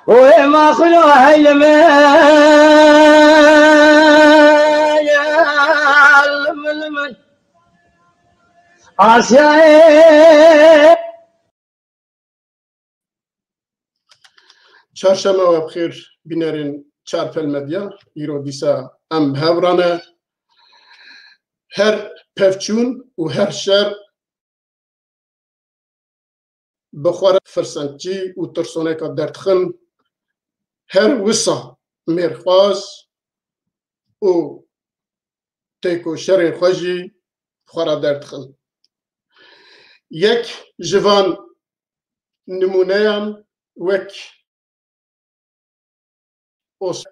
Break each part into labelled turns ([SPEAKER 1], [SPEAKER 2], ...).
[SPEAKER 1] وما خلوها يلما يا الملمن آسيا.
[SPEAKER 2] چهارشنبه و بخیر بینرین چارپل مدیا ایرو دیسا ام هورانه هر پفچون و هر شر بخوره فرسنچی و ترسونه که دردخن هر وسا مرخواز و تیکو شر خوشی بخوره دردخن یک جوان نمونه وک اوس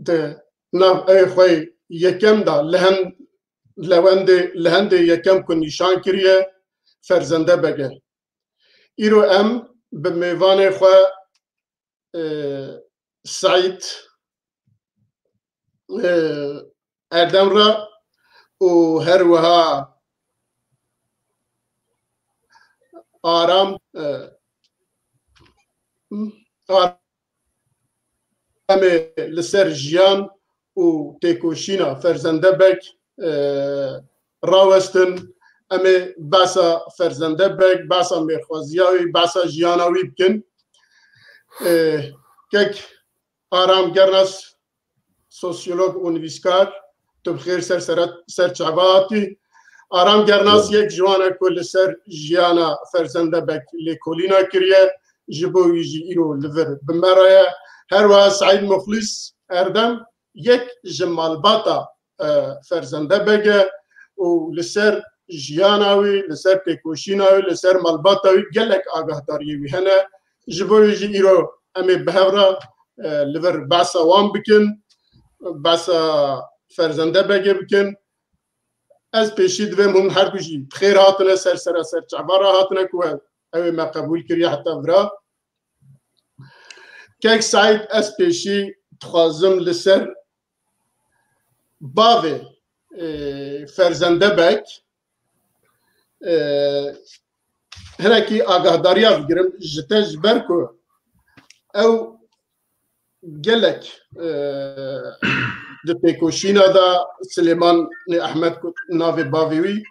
[SPEAKER 2] ده نام ای خوی یکم دا لهند یکم کو نشان کریه فرزنده بگه ایرو ام به میوان خو سعید اردم را و هر وها آرام لسر جیان و تیکوشینا فرزنده بک راوستن امی باسا فرزنده بک باسا میرخوازیاوی باسا جیاناوی بکن که آرام گرناس سوسیولوگ و نویسکار تو بخیر سر چعباتی آرام گرناس یک جوانه کل سر جیانا فرزنده بک لیکولینا کریه جبوی جی ایرو لور بمرایه هر وها سعید مخلص اردم یک جمالباتا فرزنده بگه و لسر جیاناوی لسر تکوشیناوی لسر مالباتاوی گلک آگاه داریوی هنه جبوی جی ایرو امی بهورا لور باسا وان بکن باسا فرزنده بگه بکن از پیشی دویم هم هر کجی بخیر هاتنه سر چعبارا هاتنه که اوی ما قبول کری حتی ورا که سعید از پیشی تخوازم لسر باوی فرزنده بک هنکی آگاهداری ها بگیرم جتش برکو او گلک د پیکوشینا دا سلیمان احمد ناوی باویوی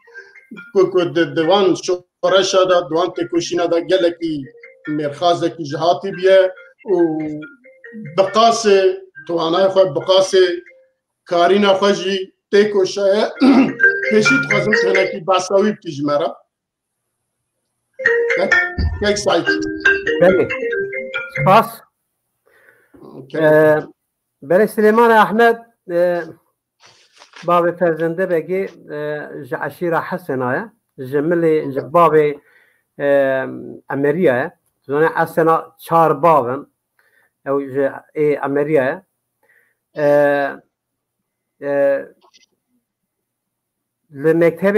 [SPEAKER 2] کو د دوان شورشا دا دوان پیکوشینا دا گلکی مرخازه کی جهاتی بیه و بقاس توانای خو بقاس کارینا خوجی تیکوشا پیشید خوزم سنکی باساوی بتیجمرا یک سایت
[SPEAKER 3] بله سپاس بله سلیمان احمد باب فرزنده بگی عشیره حسنه جمله باب امریه زونه اصلا چهار بابن او امریه لمکتب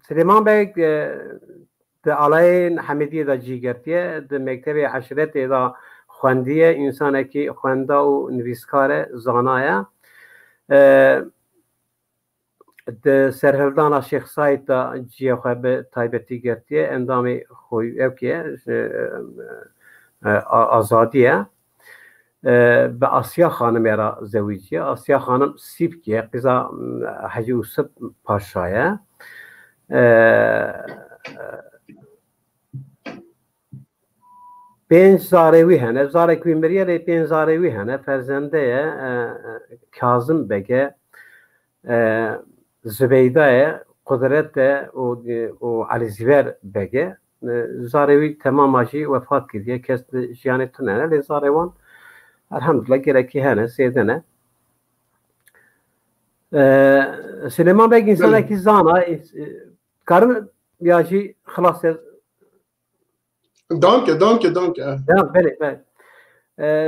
[SPEAKER 3] سلیمان بگ د علای حمیدی دا جیگرتیه د مکتب عشرت دا خواندیه انسانه که خوانده و نویسکار زانایه د سرهلدان شیخ ساید دا جیه خواه به تایبتی گرتیه اندام خوی او که آزادیه به آسیا خانم را زویجیه آسیا خانم سیب که قضا حجی اوسب پاشایه پنج زاروی هنه زاره کویمریه لی پنج زاروی هنه فرزنده کاظم بگه زبیده قدرت و علی زیور بگه زاروی تمام آجی وفات کردیه کس جیانه تونه لی زاروان الحمدلله گرکی هنه سیدنه سلیمان بگ انسانه که زانه کارم بیاشی خلاص
[SPEAKER 2] دانکه
[SPEAKER 3] بله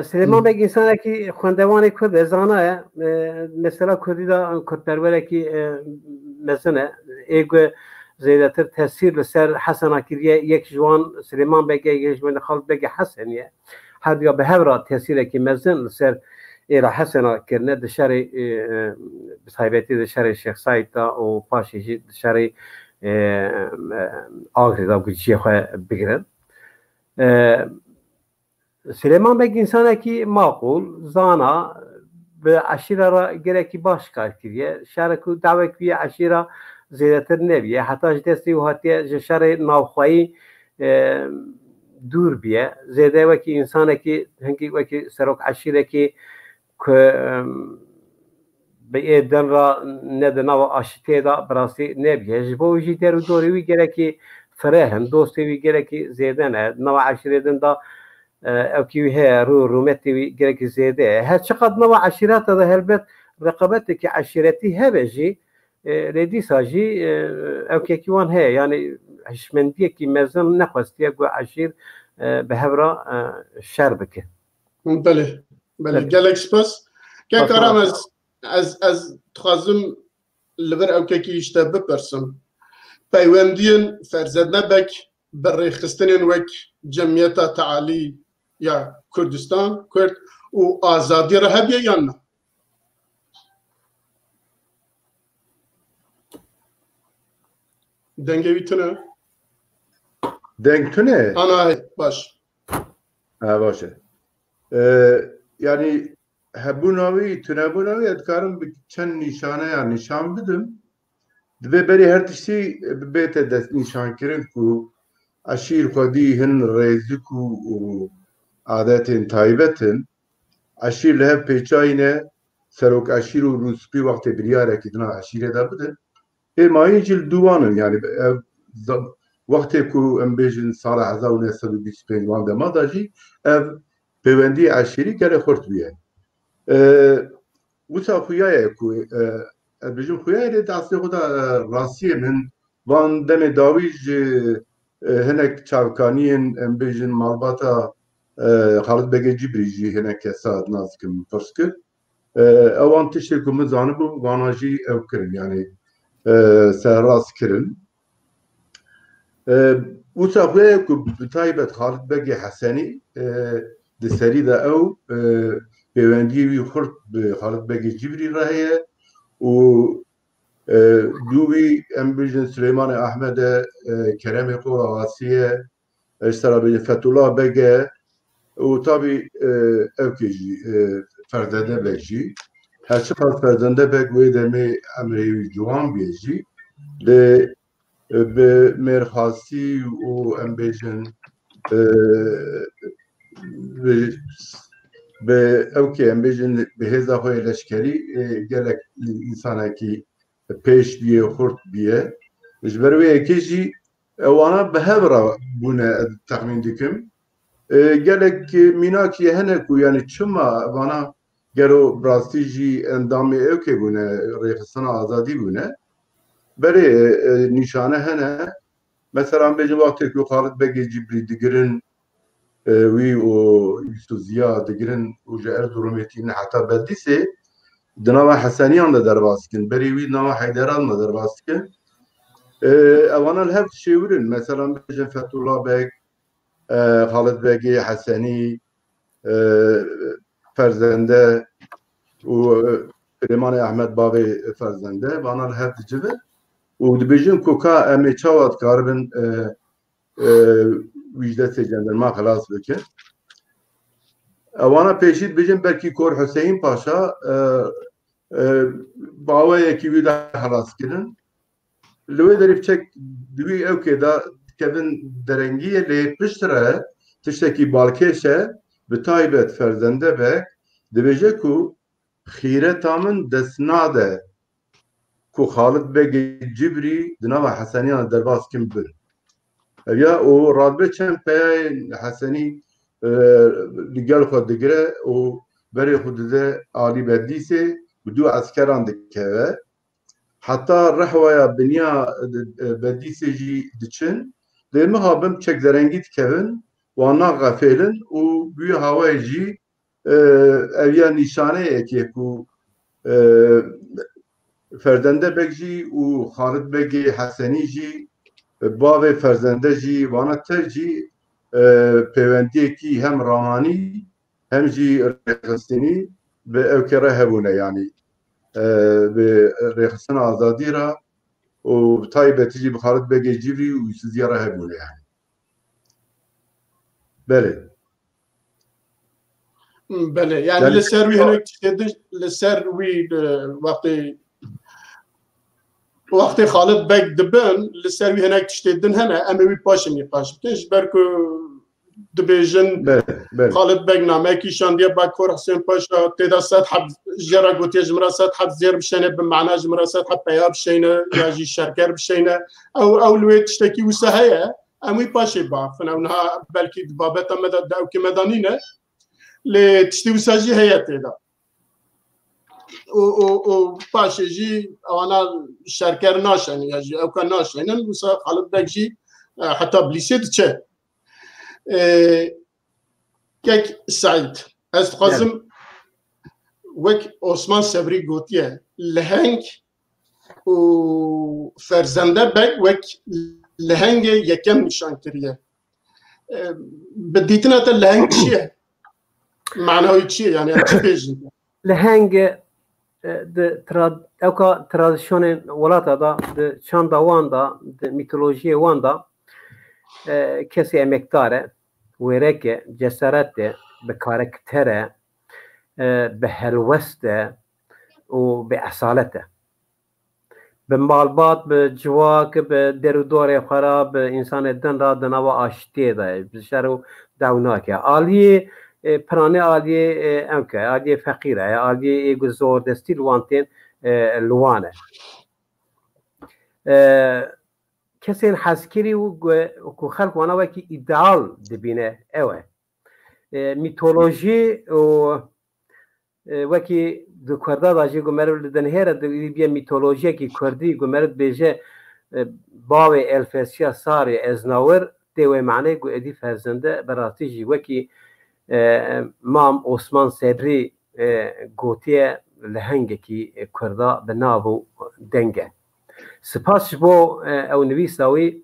[SPEAKER 3] سلیمان بگ انسانه که خوندوان کرد زانه مثلا کردی دا کردپروره که مثلا ایگو زیادتر تاثیر لسر حسن کریه یک جوان سلیمان بگ یک جوان خالد بگ حسنیه هر یا به هر تاثیر که مزن لسر إيرا حسنا كرنا دشاري بصاحبتي دشاري الشيخ سايتا وباشي جي دشاري آغري دا قلشي خواه بگرن سليمان بك إنسانا كي معقول زانا بعشيرة جريكي باش كار كريه شاركو دعوة كبيرة عشيرة زيادة نبيه حتى جدستي وهاتي جشاري ناوخوي دور بيه زيادة وكي إنسانا كي هنكي وكي سروك عشيرة كي بإيدن را ندناو عشتي دا براسي نبيه جبو يجي دارو دوري وي جريكي فراهم دوستي وي جريكي زيادة نوع عشيرة دا او كي هي رومتي جريك زياده هاد شقد نوع عشيرات هذا هلبت رقبتك عشيرتي هبجي لدي ساجي او كيوان هي يعني حشمنديه كي مازال نقص يقوا عشير بهبره شربك
[SPEAKER 2] بله جالكس بس كرام از تخازم لبر او كي يشتبه برسم بايوندين فرزدنا بك بريخستنين وك جمعية تعالي يا كردستان كرد وآزادي رهبية يانا دنگوی تونه؟
[SPEAKER 4] دنگ تونه؟
[SPEAKER 2] أنا باش
[SPEAKER 4] باشه yani hebûnavî tunebûnavî edkarim bi çend nîşaneyan nîşan bidim divê berê her tiştî bibête dest nîşankirin ku aşîr xwedî hin rêzik û adetên taybet in aşîr li hev pêçayîne serok aşîr û rûspî wextê biryarekî dina aşîrê de bidin hêmayîn jî li dûwan in yani ev wextê ku em bêjin sala 1925 wan dema da jî ev pêwendiyê aşîrî gelê xurt bûye wisa xuya ku ez bêjim xuyayê lê destê xwe da rastiyê min van demê dawî ji hinek çavkaniyên em bêjin malbata Xalid Begê Cibrî jî hinek kesa nazikim pirs kir ewan tiştê ku min zanibû wana jî ew kirin yani serrast kirin wisa xuya ku bi taybet Xalid Begê Hesenî di serî de ew pêwendiyê wî xurt bi Xalid Begê Cibrî re heye û dû wî em bêjin Süleymanê Ahmedê Keremê Qora Asiyê eştera bêjin Fethullah Bege û tabî ew kê jî Ferzende Beg jî her çi qas Ferzende Beg wê demê emrê wî ciwan bîye jî lê bi mêrxasî û em bêjin bi ew kê em bêjin bi hêza xwe yê leşkerî gelek însanekî pêş bîye xurt bîye ji ber wê yekê jî ewana bi hev re bûne texmîn dikim gelek mînakî hene ku yani çima vana gero rastî jî endamê ew kê bûne rêxistina azadî bûne berê nîşane hene mesela em bêjin wextê ku Xalid Begê Cibrî digirin wî û Yusuf Ziya digirin û ji Erzurumê tînin heta Bedlîsê di nava Heseniyan de derbas dikin berê wî nava Heyderan de derbas dikin ewana li hev şêwirin mesela em bêjin Fethullah Beg Xalid Begê Hesenî Ferzende û Süleymanê Ahmed bavê Ferzende wana li hev dicivin û dibêjin ku ka em ê çawa dikaribin wîjdetê cenderma xelas bikin ewana pêşî dibêjin belkî Kor Hüseyin Paşa baweyekî wî de xelas kirin li wê derê çek di wî ew kê de dikevin derengiyê lê piştre re tiştekî balkêş e bi taybet Ferzende Beg dibêje ku xîreta min dest nade ku Xalid Begê Cibrî di nava Heseniyan derbas kim bin ya û radbe çend peyayên Hesenî li gel xwe digire û berê xwe dide Alî Bedlîsê bi dû eskeran dikeve heta rehwaya biniya Bedlîsê jî diçin lê miha bim çek zerengî dikevin wan naxefêlin û wî hawayê jî ev ya nîşaneyekê ku Ferzende Beg jî û Xalid Begê Hesenî jî bavê Ferzende jî wana te jî pêwendiyekî hem ramanî hem jî rêxistinî بأوكرة هبونا يعني برخصن آزادي را وبطيبة تجي بخالد بقى جيري وزيارة هبونا يعني بله
[SPEAKER 2] بله يعني لسروي هناك تشتد لسروي وقتی خالد بگ دبن لسروی هناك تشتدن هنا اما وی پاشم یپاش تنش برکو دبیجن خالد بگ نامه کیشان دیا با کور حسین پاشا تدا سات حب جرا گوتی جمرا سات حب زیر بشینه بمعنى جمرا سات حب پیاب بشینه یا جی شرکر بشینه او لوی تشتکی وسهیا اما وی پاشی با فنها بلکی بابتا مدد داو کی مدانینه ل تشتی وساجی هيا تدا و پاشی جی انا شرکر ناشن یا جی او کان ناشن وسا خالد بگ جی حتى بلیسید چه كيك سعيد استقزم وك عثمان سبري قوتيه لهنج وفرزنده بك وك لهنج يكم نشان كريه بديتنا اللهنج شيء معناه شيء يعني اكتيفيشن
[SPEAKER 3] لهنج اوكا تراديشن ولاتا دا شاندا واندا ميثولوجي واندا كسي امكتاره ويرك جسارته بكاركتره بهلوسته وبأصالته بمالبات بجواك بدرودور خراب إنسان الدن را دنوا آشتی ده بشرو دوناك عالیه پرانه عالیه امکه عالیه فقیره عالیه گزور دستی لوانتين لوانه کسی حسکری و خلق وانا وکی ایدئال دبینه اوه میتولوژی و وکی دو کرده داجی گمرد دنهره بیا میتولوژی کی کردی گمرد بیجه باو الفسیا ساری ازناور دیو معنی گو ادی فرزنده براتیجی وکی مام عثمان صدری گوتیه لهنگه کی کرده بنابو دنگه سپاس بو او نویساوی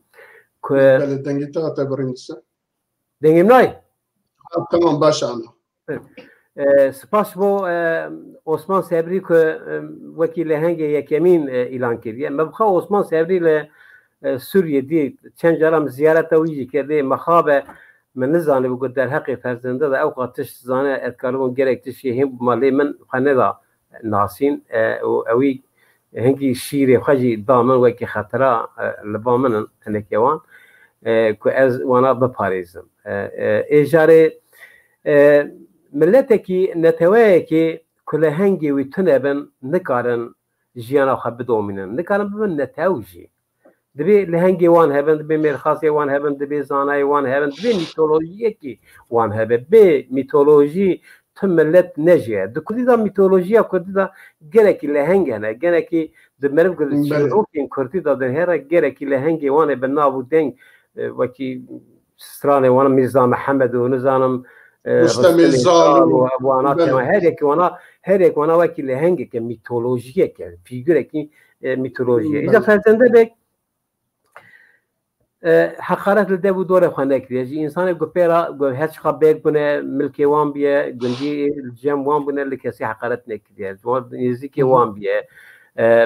[SPEAKER 3] که
[SPEAKER 2] دنگی تا تبرینسه
[SPEAKER 3] دنگیم نای
[SPEAKER 2] تمام باشه انا
[SPEAKER 3] سپاس بو عثمان صبری که وکیل هنگ یکمین اعلان کردی مبخوا عثمان صبری ل سوریه دی چند جرم زیارت ویجی کرده مخابه من نزانه بگو در حق فرزنده دا اوقاتش زانه اتکالمون گرکتش هم مالی من خانه دا ناسین اوی هنگی شیری خجی دامن وکی خطره لبامنن هنکیوان که از وانا بپاریزم اجاره ملتکی نتوایی که کل هنگی وی تنبن نکارن جیانا خب بدومینن نکارن ببن نتوجی دبی لهنگی وان هبن دبی مرخاصی وان هبن دبی زانای وان هبن دبی میتولوژی کی وان هبن بی میتولوژی تم ملت نجیه دکودی دا میتولوژیا کردی دا گرکی لهنگ هنه گرکی دمرم گل شروعین کردی دا در هر گرکی لهنگی وان بنابو دنگ وکی سرانه وان میرزا محمد و نزانم
[SPEAKER 2] رستم زال
[SPEAKER 3] و ابوانات هر یک وانا وکی لهنگ که میتولوژیه که فیگوره کی میتولوژیه اذا فرزنده بک حقارت لده بود دور خانه کردی انسان گپیرا گو هیچ خبر کنه ملکی وان بیه گندی جم وان بونه لکسی حقارت نکردی جوان نزدیکی وان بیه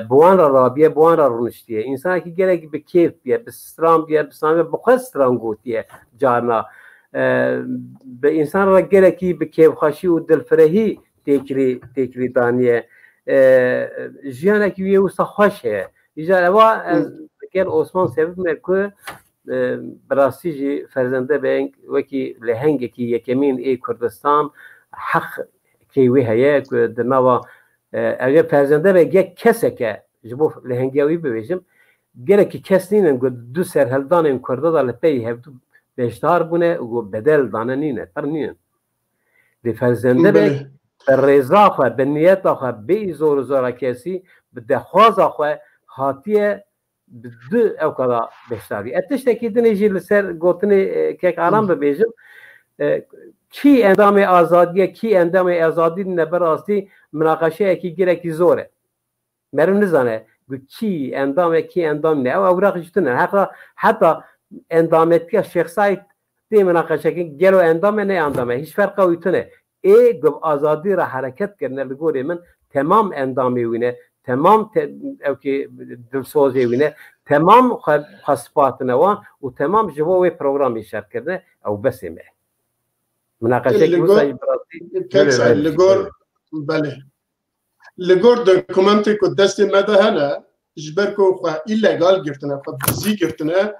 [SPEAKER 3] بوان را بیه بوان را رونشتیه انسان کی گره به کیف بیه به استرام بیه به سامه بخواد استرام گوتیه جانا به انسان را گره کی به کیف خاشی و دلفرهی تکری دانیه جیانه کی ویه وسط خوشه ایجا وا کل عثمان سبب مرکو براستی جی فرزنده بینگ وکی لهنگ کی یکمین ای کردستان حق کی وی هیه که دنوا اگر فرزنده به یک کسی که جبو لهنگیاوی ببیشم گره کی کس نینن گو دو سرهلدان این کرده دا لپی هفدو بیشتار بونه و بدل دانه نینه پر نینن دی فرزنده به رضا خواه به نیت خواه بی زور زورا کسی به دخواز خواه هاتیه دو او کدا بیشتاری اتشتکی دنیجی لسر گوتنی که عالم ببیشم کی اندام آزادیه کی اندام آزادی نبر آستی مناقشه کی گره کی زوره مرم نزانه کی اندام نه او اوراق جتنه حتی اندامتی شخصای دی مناقشه کی گلو اندام نه اندامه هیچ فرقی ویتونه ای گو آزادی را حرکت کردن لگوری من تمام اندامی وینه تمام اوکی دلسوزی وینه تمام خصفات نوان و تمام جوابی پروگرامی شرک کرده او بسیمه مناقشه که وسای
[SPEAKER 2] براستی لگور بله لگور دکومنتی که دستی مده هنه جبر که خواه ایلگال گرتنه خواه بزی گرتنه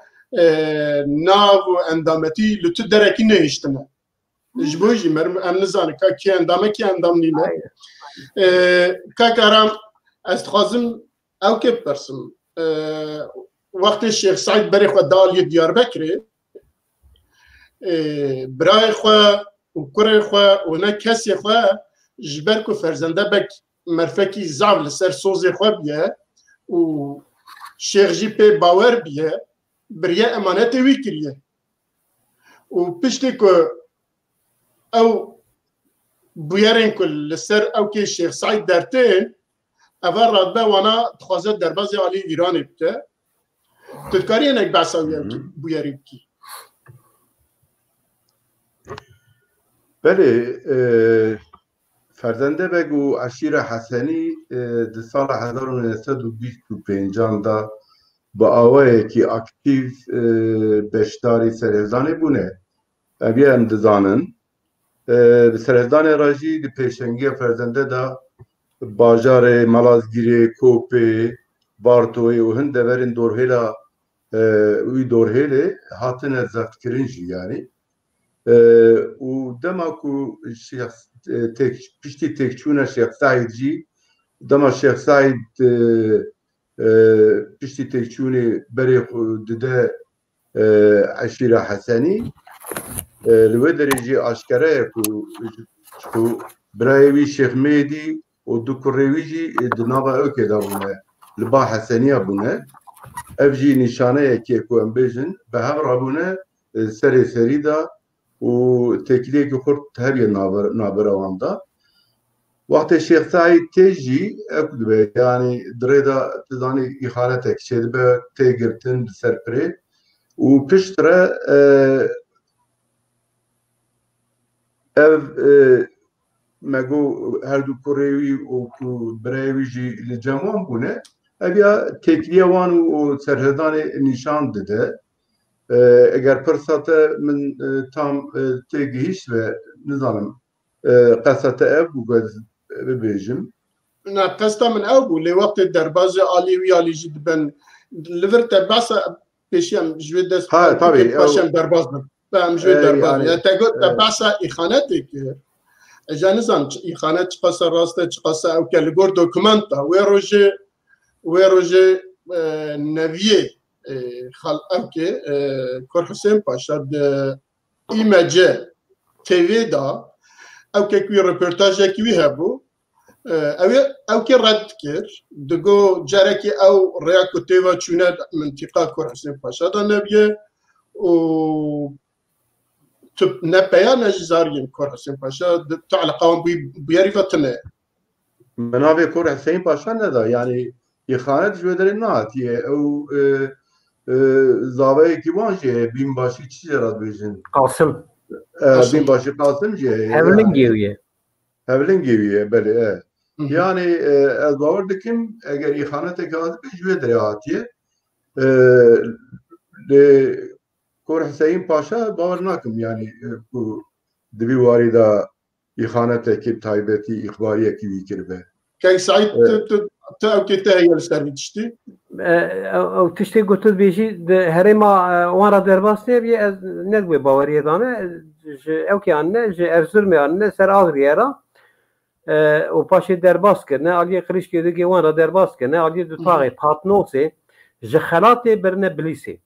[SPEAKER 2] ناو و اندامتی لطو درکی نهیشتنه جبوجی مرم ام نزانه که کی اندامه کی اندام نیمه که کرم از خوازم او که برسم وقتی شیخ سعید بری خواه دالی دیار بکره برای خواه و کره خواه و نه کسی خواه جبر که فرزنده بک مرفکی زاو لسر سوزی خواه بیه و شیخ جی پی باور بیه بریه امانت وی کریه و پشتی که او بویرین کل لسر او که شیخ سعید درته اول رادبه وانا تخوازه درباز عالی ایرانی بته تدکاری اینک بحثاوی بویری بکی
[SPEAKER 4] بله فرزنده بگو عشیر حسنی در سال 1925 دا با آوه که اکتیو بشتاری سرهزانی بونه اویه هم دزانن سرهزان راجی در پیشنگی فرزنده دا باجار ملازگیری کوپی بارتوی و هند دورین دورهیلا وی دورهیله هاتن زفت کرنجی یعنی و دما کو شیخ پشتی تکچونه شیخ سعید جی دما شیخ سعید پشتی تکچونه بری دده عشیر حسنی لوی درجی آشکره کو برایوی شیخ میدی و دو کرویجی دنابا اوکی دا بونه لبا حسنیه بونه افجی نشانه یکی کو ام بیجن به هم رابونه سری دا و تکلیه که خورد هریه نابروان دا وقت شیخ سعید تیجی اکد به یعنی دریدا تزانی اخانتک شد به تیگرتن سرپری و پشتره اف مگو هر دو کوریوی و برایوی جی لجمعان بونه اویا تکلیه وان و سرهدان نشان داده اگر پرسات من تام تیگیش و نظام قصت اب و ببیجم
[SPEAKER 2] نه قصتا من او بو لی وقت درباز عالی و عالی جد بن لورت باسا پیشیم جوی دست باشم درباز بم جوی درباز یا تگو باسا اخانتی که جانزان اخانت چقاسا راسته چقاسا او که لگور دوکومنتا و روژه نویه خال اوكي كور حسين باشا د ايماجه تي دا اوكي كوي ريبورتاج كوي هبو اوكي رد كير دغو جاركي او رياكو تيفا تشونا منطقه كور حسين باشا دا نبيه و تب نبيا نجزارين كور حسين باشا تاع قوم بيعرفتنا
[SPEAKER 4] منابع كور حسين باشا ندا يعني يخانت جودر ناتيه او زاویه کی وانجه بین باشی چی جرات بیشن
[SPEAKER 3] قاسم
[SPEAKER 4] بین باشی قاسم جه هولنگیویه بله yani az باور دکیم اگر ایخانت کاذب جوه دریاتیه le کور حسین پاشا باور نکم yani bu دبی واردا ایخانت کی تایبتی اخباریه کی بیکربه
[SPEAKER 2] كان سعيد تا كتا هي السربيتشتي
[SPEAKER 3] او تشتي قلت بيجي هريما وانا درباسي بي ندوي باوري دانا او كي عندنا ارزرمي عندنا سر اغريرا و باشي درباس كنا علي قريش كي وانا درباس كنا علي دو طاغي باتنوسي جخلاتي برنا بليسي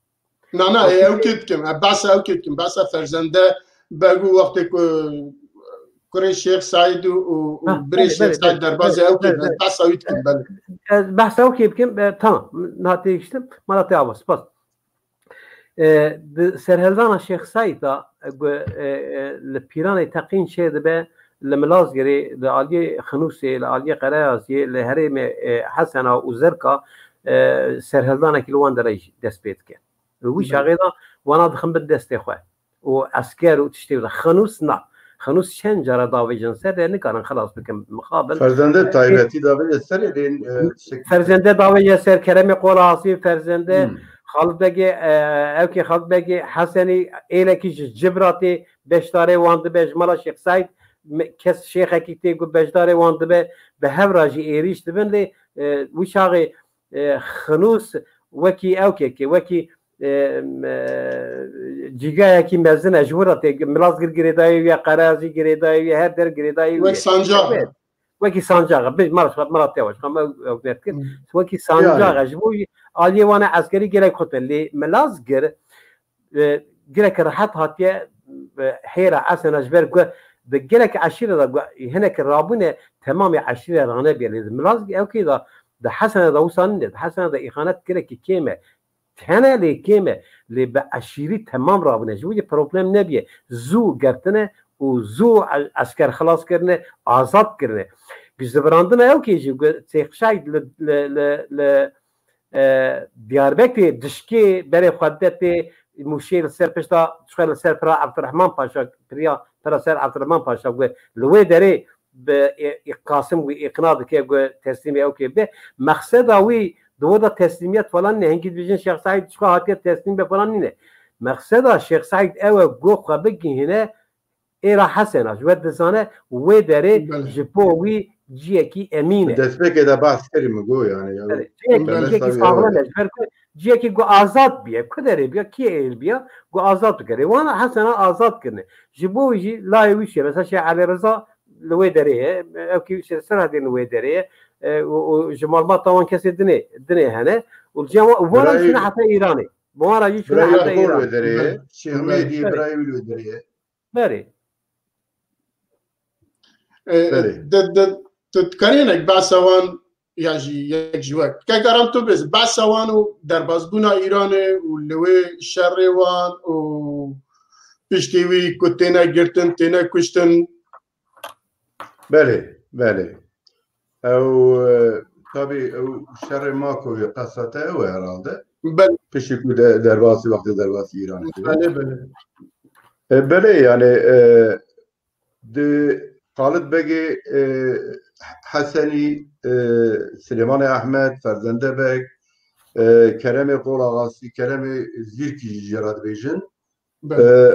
[SPEAKER 2] نانا او كيتكم بعسا فرزنده باقو وقت كوري شيخ سعيد وبري شيخ سعيد دربازي او كيف بحثا ويتكم بله
[SPEAKER 3] بحثا وكيف تمام نهاتي يشتم مراتي عباس بس سرهلدانا شيخ سعيد لبيراني تقين شيء دبا لملازقري لعالية خنوسي لعالية قرايازي لهريم حسنة وزركا سرهلدانا كيلوان دريج دست بيتك ويش عغيدا وانا دخن بالدست اخوة وعسكر وتشتي خنوس نا خنوس چند جرا داویجن سر نکارن خلاص بکن مقابل
[SPEAKER 4] فرزنده تایبتی داوی سر دین
[SPEAKER 3] فرزنده داوی سر کرم قراسی فرزنده خالد بگی او که خالد بگی حسنی ایله کی جبراتی بشتاره واند به جمال شیخ سعید کس شیخ کی تگو بشتاره واند به هوراجی ایریش دبنده وشاغي خنوس وكي اوكي وكي جيجايا كي مزن اجورت ملاز غريداي يا قرازي غريداي هر در غريداي وكي سانجاغ مرات تواش وكي سانجاغ جبو علي وانا عسكري غير خوتلي ملاز غير راحت هاتيه حيره عسن اجبر بقلك عشيره هناك الرابونه تمام عشيره رانا بيلي ملاز اوكي ده حسنه ده وصل ده حسنه ده اخانات كده كيمه تنه لي كيمه اللي بعشيري تمام رابنه جوي بروبلم نبيه زو قرتنا وزو عسكر خلاص كرنا آزاد كرنا بزبراندنا اوكي جو تيخشايد ل دياربكر دشكي بري خدته مشير سرپشتا شغل سرپرا عبد الرحمن پاشا بريا ترى سر عبد الرحمن پاشا لوي دري بقاسم واقناع كي تسليمي اوكي به مقصد اوي دودا تسليميات فلان نه هنگي بيجن شيخ سعيد شو هاتيه تسليم به فلان نه مقصد شيخ سعيد او گو خبگي هنا ايرا حسن جود دزانه وي دري جبوي جيكي امينه
[SPEAKER 4] دسبك ده بحث كريم گو يعني
[SPEAKER 3] جيكي صاغله جيكي گو آزاد بيه كدري بيه كي بيه گو آزاد كري وانا حسن آزاد كرنه جبوي جي لا يوشي بس شيخ علي رضا لوي دريه او كي سنه دين لوي دريه وجمال ما طبعا كسي الدنيا هنا والجمال ولا شنو حتى ايراني ما راجي شنو حتى ايراني
[SPEAKER 4] شيخ مهدي ابراهيم الودريه
[SPEAKER 3] بري
[SPEAKER 2] تذكرينك باسوان ياجي يجوك كقرام تو بس باسوانو دربازبونا ايراني ولوي شروان و بيشتوي كوتينا جرتن تينا كشتن
[SPEAKER 4] بله او tabi شر ماكو قصته او herhalde peşiku derbasi vakti derbasi İran bele yani de Khalid Begi Hasani Süleyman Ahmet Ferzende Beg Kerem Qol Ağası Kerem Zirki Jarad Bejin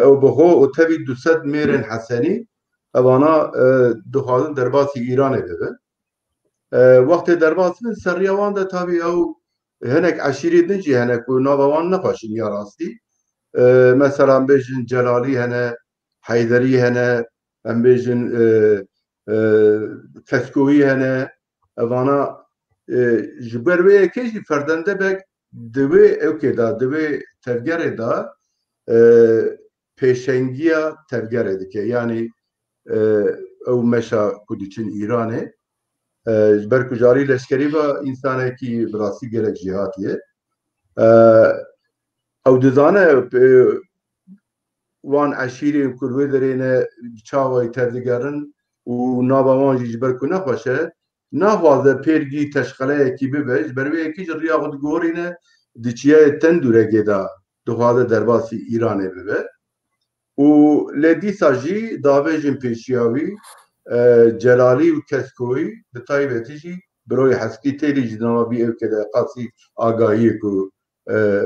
[SPEAKER 4] او بخو او tabi 200 میرن حسنی اوانا دخوازن درباسی ایران ببن وقت درباسی من سریوان ده تابی او هنک عشیری نجی هنک و نابوان نقاشین یا راستی مثلا بیجن جلالی هنه حیدری هنه هم بیجن کسکوی هنه اوانا جبر وی کشی فردنده بک دوی اوکی دا دوی تفگره دا پیشنگیا تفگره دکه یعنی او مشا کودیچین ایرانه برکجاری لشکری و انسانه کی براسی گرک جهاتیه او دزانه وان عشیری کروی درینه چاوی تردگرن و ناباوان جبر کنه باشه نخوازه پیرگی تشخله کی ببج بروی یکیش ریاضت گورینه دیچیه تندوره گدا دخوازه درباسی ایرانه ببه و لدیسا جی داویجن پیشیاوی جلالی و کسکوی به طایبتی جی بروی حسکی تیلی جدنما بی او که ده قاسی آگاهی که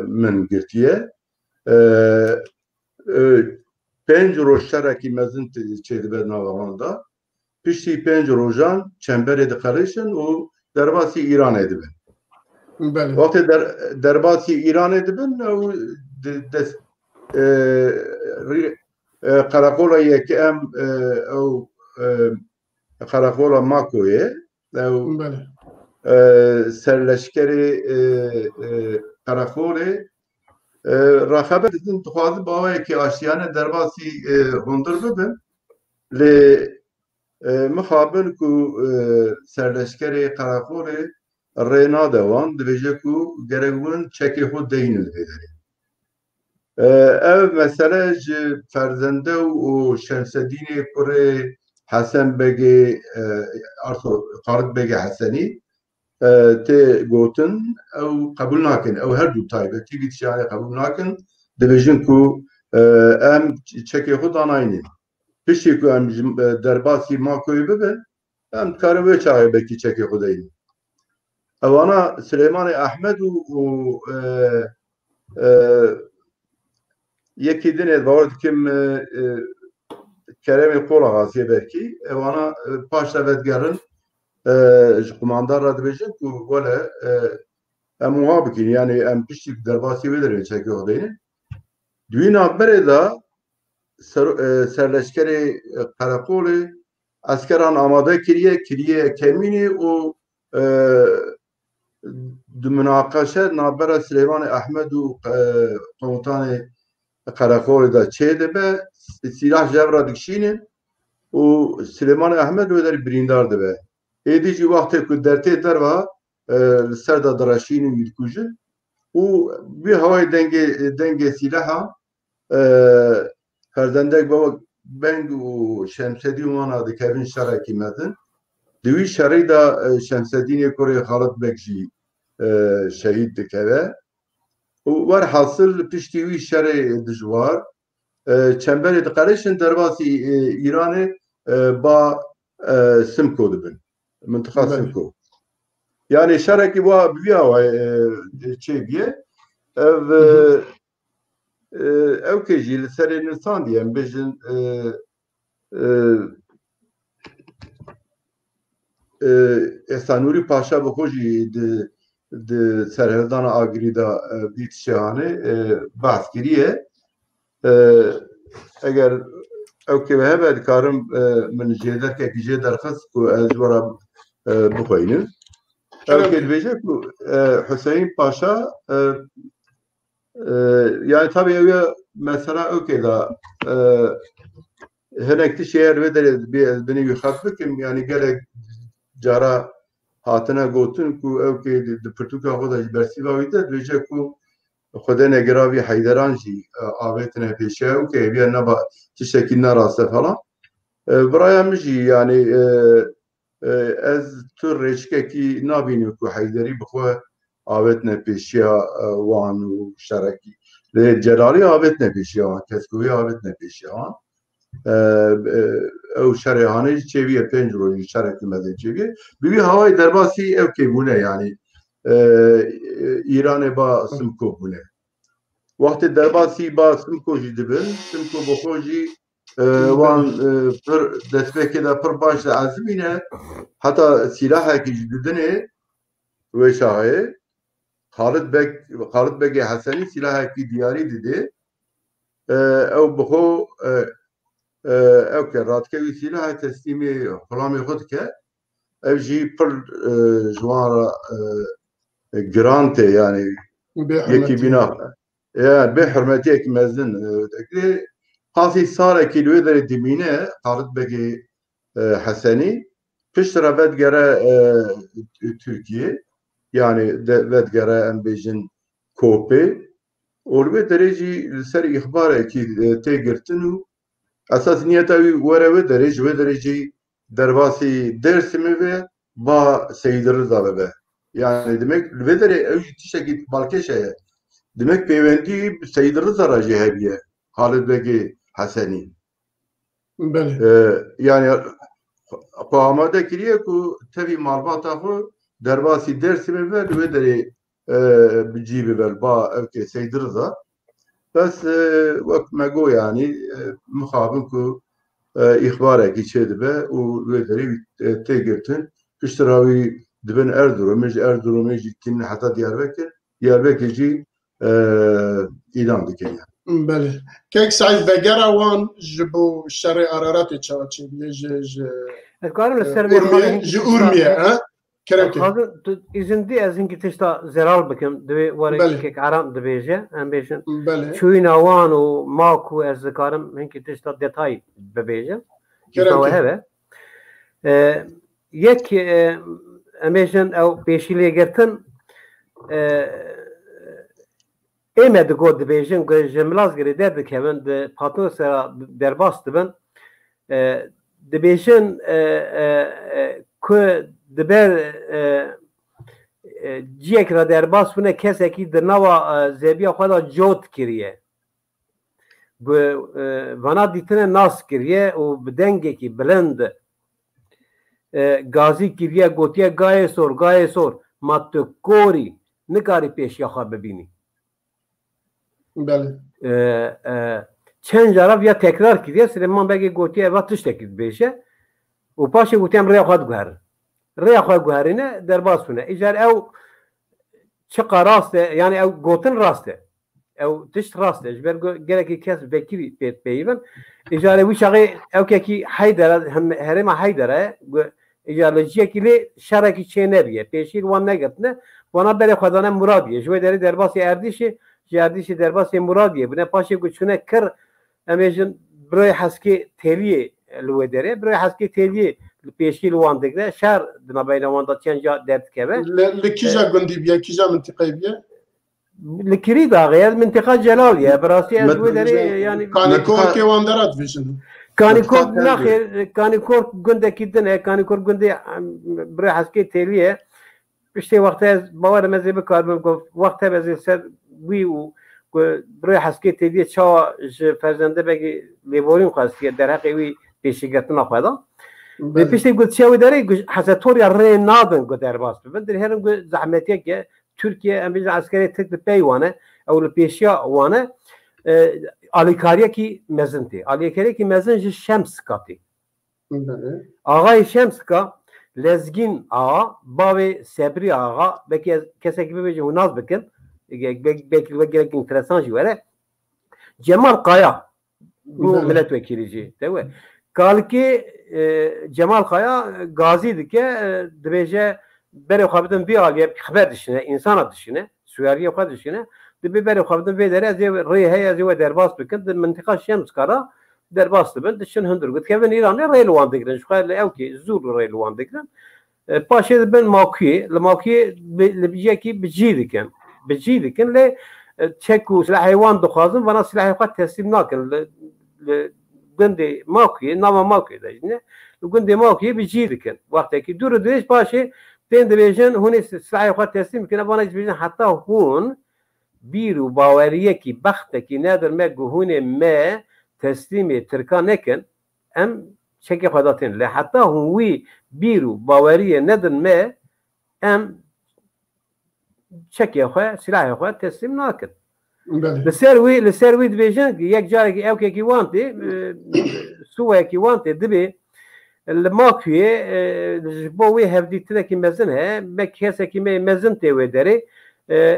[SPEAKER 4] من گرتیه 5 روشترکی مزن چیده به ناوانده پشتی 5 روزان چنبری دقیقشن و درباسی ایران ادبن وقتی درباسی ایران ادبن و دست قراقولا یکی ام او قراقولا ماکویه او سرلشکری قراقولی رخبت دن تخواهد باوی که آشیانه درباسی هندر ببن لی مخابن کو سرلشکری قراقولی رینا دوان دویجه کو گرگون چکی خود دینل بیداری او مسئله فرزنده و شمسدین کره حسن بگی خالد بگی حسنی تی گوتن او قبول ناکن او هر دو تایبتی بیت شانه قبول ناکن دویجن کو ام چکی خود آناینی pişti ku em derbasi makoyu bibin em dikarin vê çaxê bekî çekê xwe deyîn. Ewana Süleymanê Ehmed û yekî dinê bawer dikim Keremê Qolaxasiyê belkî ewana paş vevedgerin ji kumandar re dibêjin ku wele em wiha bikîn yani em piştî derbasî wê derê çekê xwe deyîn. Duî navberê de serleşkerê Qereqolê eskeran amade kiriye kemînê û di münaqeşe navbera Süleymanê Ehmed û komutanê Qereqolê de çê dibe silah jevra dikişînin û Süleymanê Ehmed wê derê birîndar dibe. Êdî jî wextê ku dertê derve li ser de direşînin wî dikujin û wî hewayê dengê sîlaha ferzendek baba beng û Şemsedîn wana dikevin şerekî mezin. Di wî şerê de Şemsedînê Kurê Xalit Bek jî şehîd dikeve. û werhasıl piştî wî şerê dijwar çemberê diqereşin derbasî Îranê ba Simko dibin. Mintiqa Simko. Yani şerekî wa bîya çêbiye ew kê jî li serê Nisan diye em bêjin Esanûrî Paşa bi xwe jî di serhildana agirî de vî tişehanê behs kiriye. Eger ew kê hebe dikarim min jêdekekî jê derxist ku ez were bixwînim. Ew kê dibêje ku Hüseyin Paşa yani tabii ev mesela ew kê de hinek tişê yer wê derê binî wî xet bikim yani gelek cara hatine gotin ku ew kê di pirtûka xwe de ji bersîva wî de dibêje ku Xwedê negera wî Heyderan jî avêtine pêşiya ew kê eviya neba tiştekî neraste falan. Biraya min jî yani ez tu rêçikekî nabînim ku Heyderî bi xwe avêtine pêşiya wan û şerekî. Lê Celalî avêtine pêşiya wan, Keskovî avêtine pêşiya wan. Ew şerê hanê jî çêviye pênc rojî şerekî mezin çêviye. Bi wî hewayê derbasî ew kê bûne yani Îranê ba Simko bûne. Wextê derbasî ba Simko jî dibin, Simko bi xwe jî wan pir destpêkê de pir baş de ezimîne heta sîlahekî jî didinê wê şahê Xalit Bekê Hesenî sîlahekî diyarî didê ew bi xwe ew ke radikevî sîlahê teslîmê xulamê xwe dike ev jî pir ji wan re giran tê yani yekî bîna bê hurmetiyekî mezin qasî salekî li wê derê dimîne Xalit Bekê Hesenî pişt re vedgere Tirkiye yani vedgere em bêjin Kopê û li wê derê jî li ser îxbarekî tê girtin û esas niyeta wî were wê derê ji wê derê jî derbasî Dêrsimê ve ba Seyid Rıza bibe. Yani demek li wê derê ew jî tiştekî balkêş heye. Demek pêwendî Seyid Rıza re jî hebiye Xalit Bekê Hesenî. Yani xwe amade kiriye ku tevî malbata xwe derbasî Dêrsimê ve li wê derê bicî bibe ba ew kê Seyid Rıza. Bes wek me got yani mixabin ku îxbarekî çê dibe û wê derê tê girtin piştira wî dibin Erzurumê ji Erzurumê jî tînin heta Diyarbekirê jî îlan dikin yani.
[SPEAKER 2] Belê. Kek Saîd vegera wan ji bo şerê Araratê çawa çêbiye ji Urmiye
[SPEAKER 3] izin di ez hinkî tişta zeral bikim divê warê kek aram dibêje em bêjin çûyîna wan û ma ku ez dikarim hinkî tişta detay bibêjim heve yek em bêjin ew pêşî lê girtin ême di got dibêjin ku ji Milazgirê derdikevin di Patosera derbas dibin dibêjin ku diber ciyek ra derbas bûne kesekî di nava zebiya xwe de cot kiriye. vana ditine nas kiriye o bedenge ki blend gazi kiriye gotiye gaye sor mat kori nikari peş yaxa bebini.
[SPEAKER 2] بله
[SPEAKER 3] چند جراب یا تکرار کردی سلیمان بگی گوتی اول تشت کرد بیشه و پاشه گوتی هم ریا خواهد گوهر ریا خواهد گوهرینه در باز کنه ایجار او چقا راسته یعنی او گوتن راسته او تشت راسته اجبر گرکی کس بکری بیون ایجار وی شاقی او که حیدره هرم حیدره ایجار لجیه کلی شرکی چه نبیه پیشیر وان نگرتنه وانا بری خدانه مرادیه جوی داری در باسی اردیشه جردیشی در باسی مرادیه بنا پاشه گوچونه کر امیجن برای حسکی تلیه لوه داره برای حسکی تلیه پیشکی لوان دکده شهر دنا بین وان دا چند جا درد کبه
[SPEAKER 2] لکیجا گندی بیه کیجا منطقه بیه
[SPEAKER 3] لکری داغیه منطقه جلالیه براسی از لوه داره یعنی
[SPEAKER 2] کانیکور که وان درات ویژن
[SPEAKER 3] کانیکور نخیر کانیکور گنده کدنه کانیکور گنده برای حسکی تلیه پشتی وقتی از باور مزه بکار بگفت وقتی بزی سر وی و برای حسکی تیدیه چا فرزنده بگی لیبوریم خواستی در حقی وی پیشیگرتون آخوادا پیشتی گفت چاوی داره حسطوری ری نادن گفت در باس ببین در هرم گفت زحمتیه که ترکیه امیجن عسکری تک پی وانه او پیشیا وانه آلیکاریه کی مزنتی آلیکاریه کی مزن شمس کاتی آقای شمس کا لزگین آقا باوی سبری آقا بکی کسی که ببیجه و ناز بکن belki gerek enteresan jivere Cemal Kaya bu milletvekilici değil mi? Kalki Cemal Kaya Gazi'di ki dibece beri xabidin bir aliye haber dışına insan dışına Suriye xabid dışına dibe beri xabidin bir dere rihe yazı derbas bikin منطقه شمس kara derbas bin dışın hındır gut kevin İran'da reyluan dikren şu kadar ev ki zur reyluan dikren paşa ben mavki mavki lebijeki bicidiken بجيدكن لي تشيكو سلاح حيوان دخازن وانا سلاح حيوان تسليم ناكن جندي موكي نما موكي دجنه جندي موكي بجيدكن وقت كي دور دريش باشي تين دبيجن هون سلاح حيوان تسليم كنا وانا بيجن حتى هون بيرو باوريه كي بخت كي نادر ما هون ما تسليم تركان نكن ام شكي خداتين لا حتى هو بيرو باوريه نادر ما ام çekiye xoya silahı xoya teslim nakin. Li dibêjin yek carekî ew kekî wan tê Sûwayekî wan tê dibê li Makuyê ji bo wê hevdîtinekî mezin he me kesekî me mezin tê wê derê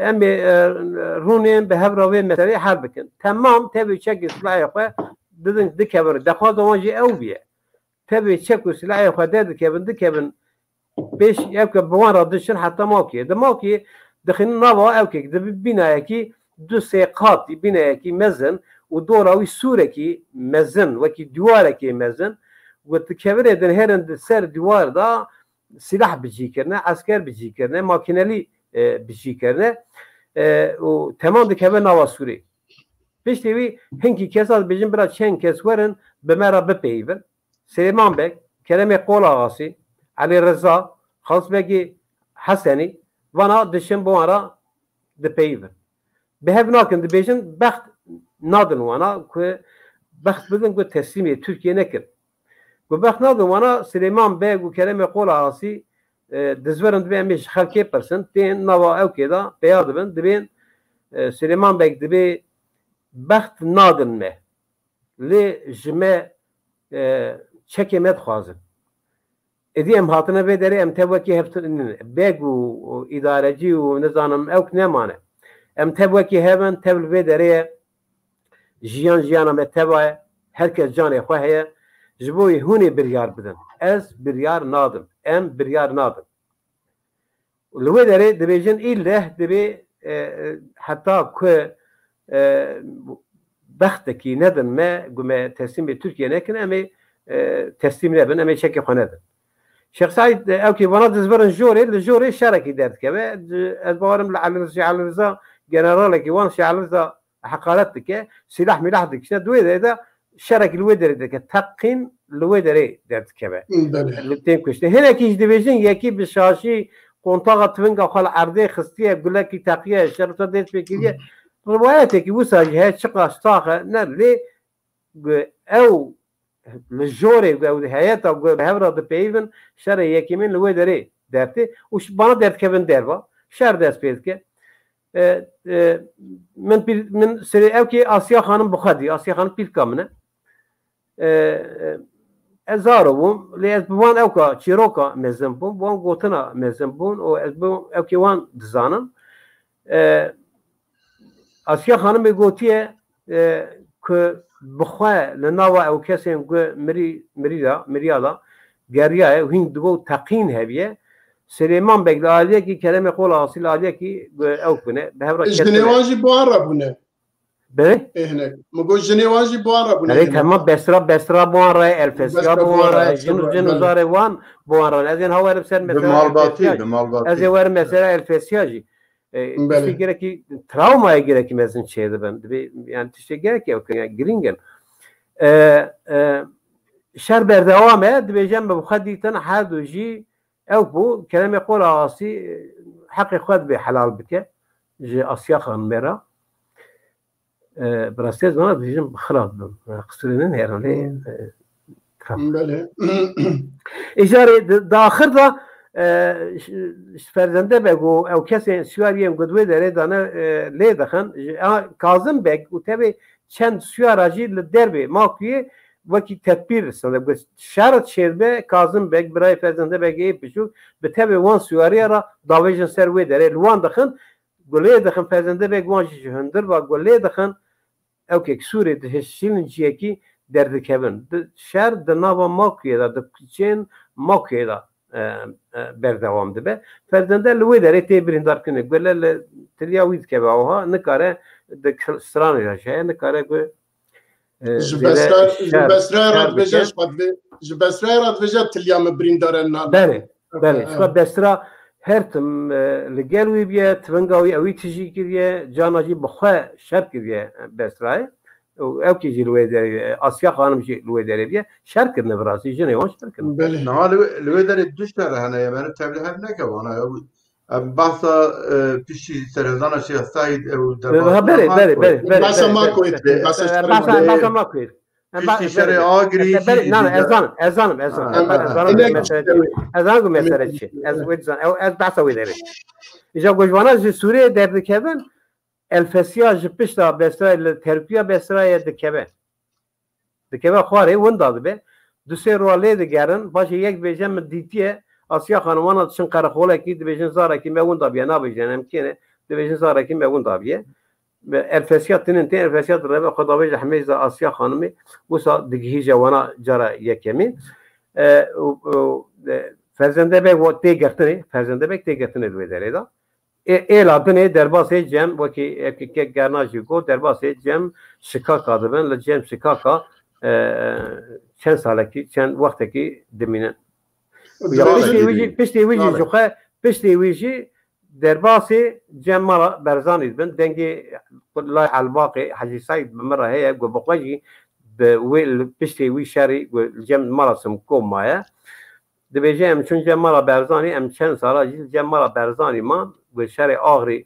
[SPEAKER 3] em ê rûnên bi hevra wê meselê hel bikin. Temam tevê çekî silahê xwe didin dikevin dexwaza wan jî ew bûye. Tevê çek û silahê xwe dikevin pêş ew ke bi wan re dişin heta Makuyê. Di Makuyê دخلنا نوا أوكي ده بناء كي دو سيقات بناء كي مزن ودورا وسورة كي مزن وكي دوارة كي مزن وتكبر إذن هرن سر دوار دا سلاح بيجي كرنا عسكر بيجي كرنا ماكينالي بيجي كرنا وتمام دكبر نوا سورة بيش تبي هنكي كسر بيجين برا شن كسورن بمرة ببيفن سليمان بك كلمة قول عاصي علي رضا خاص بقي حسني وانا دشن بو ara dipeyvin behev nakin dibêjin bext nadin wana ku bext bidin ku teslîmê Türkiye nekir ku bext nadin wana Süleyman Bey û Keremê Qola Asî dizwerin dibe em ê ji xelkê pirsin tên nava ewkê da peya dibin dibên Süleyman Bey dibe bext nadin me lê ji me çekê me dixwazin ادي ام هاتنا به دري ام تبوكي هفتن بيغو ادارجي ونظام اوك نمانه ام تبوكي هبن تبل به دري جيان متبا herkes canı خوهه جبوي هوني بريار بدن از بريار نادم ام بريار نادم لو دري دبيجن اله دبي حتى كو بختكي ندن ما قم تسليم تركيا لكن امي تسليم لبن امي شكي خنادن شيخ سعيد اوكي بنات زبرن الجوري شاركي دارت كبه البوارم على الرضا جنرالك وان على الرضا حقالتك سلاح ملاحظك شنو دوي ده شارك الودر ده تقين الودر دارت كبه الاثنين كشته هنا كيش ديفيجن يكي بشاشي قنطاغه تفنقه خل عرضيه خستيه يقول لك تقيه شرطه ديت فكريه رواياتك وساجها شقه طاقه نرلي او لجوري او هيئه او بهبره دبيفن شر يكمن لو دري درتي وش بana dert kevin derba şer ders pezke من سری او کی آسیا خانم بخدی آسیا خانم پیل کامنه ازارو بوم لیز بوان او کا چیروکا مزن بوم بوان گوتنا مزن بون او از بوم او کی وان دزانن آسیا خانم بگوتیه که بخواه لناوا او کسی مریالا گریه هین دو تقین هبیه سلیمان بگل آلیه کی کلمه قول حاصل آلیه کی او کنه به هر
[SPEAKER 2] جنواجی بواره بونه
[SPEAKER 3] بله
[SPEAKER 2] هناك مگو جنواجی بواره بونه
[SPEAKER 3] بله تمام بسرا بواره الفسیا بواره جنو زاره وان بواره از این هوا بسر مثلا از این ور مثلا الفسیا جی işte gerek travmaya gerek mezun şeydi ben yani işte gerek yok yani gringen şerber devam ed diyeceğim bu haditen haduji ev bu kelime يقول عاصي حقي خد بحلال بك جي اسيا خان ميرا براستيز ما diyeceğim خلاص قصرين herhalde
[SPEAKER 2] بله
[SPEAKER 3] icari dahir da فرزنده بگو او کسی سیاریم گدوی داره دانه لی دخن کازم بگ و تبی چند سیاراجی لدربی ماکیه وکی تدبیر رسنده بس شرط شربه کازم بگ برای فرزنده بگ ای پیشو به تبی وان سیاری را داویجن سروی داره لوان دخن گلی دخن فرزنده بگ وانشی هندر و گلی دخن او که سوری دهشیلن جیه کی درد کبن شر دنابا ماکیه دا دکچین ماکیه دا بردوام دبه فرزنده لوی داره تی بریندار کنه گله تریا وید که باوها نکاره دکستران راشه نکاره گو
[SPEAKER 2] جبسرای راد بجش جبسرای راد بجش تلیا مبریندار نه
[SPEAKER 3] بله شو بسرا هرتم لگلوی بیه تونگاوی اوی تجی کریه جاناجی بخوا شرط کریه بسرای او کی جلوه داره آسیا خانم جلوه داره بیه شرط کنه براسی جنه وان شرط کنه
[SPEAKER 2] بله
[SPEAKER 4] نه لوی داره دوشتر هنه من تبلیغ هم نکوانه بحثا پیشی سرزان شیخ سعید او
[SPEAKER 3] بله
[SPEAKER 2] بحثا ما کوید
[SPEAKER 3] بحثا ما کوید
[SPEAKER 4] پیشی شرع آگری
[SPEAKER 3] نه ازانم گو مسئله چی از بحثا وی داره ایجا گوشوانا جی سوریه درد کبن الفسیاج پشتا بسرای ترپیا بسرای دکبه خواره وند داده به دو سه رواله دگرن باشه یک بیجن من دیتیه آسیا خانوانا چون قرخوله کی دیویژن زاره کی مون دابیه نبیجن امکنه دیویژن زاره کی مون دابیه الفسیات تنین الفسیات ربه خدا بیج حمیز آسیا خانمی وسا دگهی جوانا جرا یکمی فرزنده به وقت تیگرتنی دوی داره دا اعلادنه درباسه جم وکی که گرناجی کو درباسه جم شکاک آدبن لجم شکاکا چند ساله کی چند وقتی کی دمینن پشتی ویجی درباسه جمع برزانی بن دنگی لای الباقی حجی سعید بمره هیا گو بقواجی پشتی وی شری جمع مراسم کوم مایا دبیجم چون جمع برزانی ام چند ساله جمع برزانی ما و شری آخری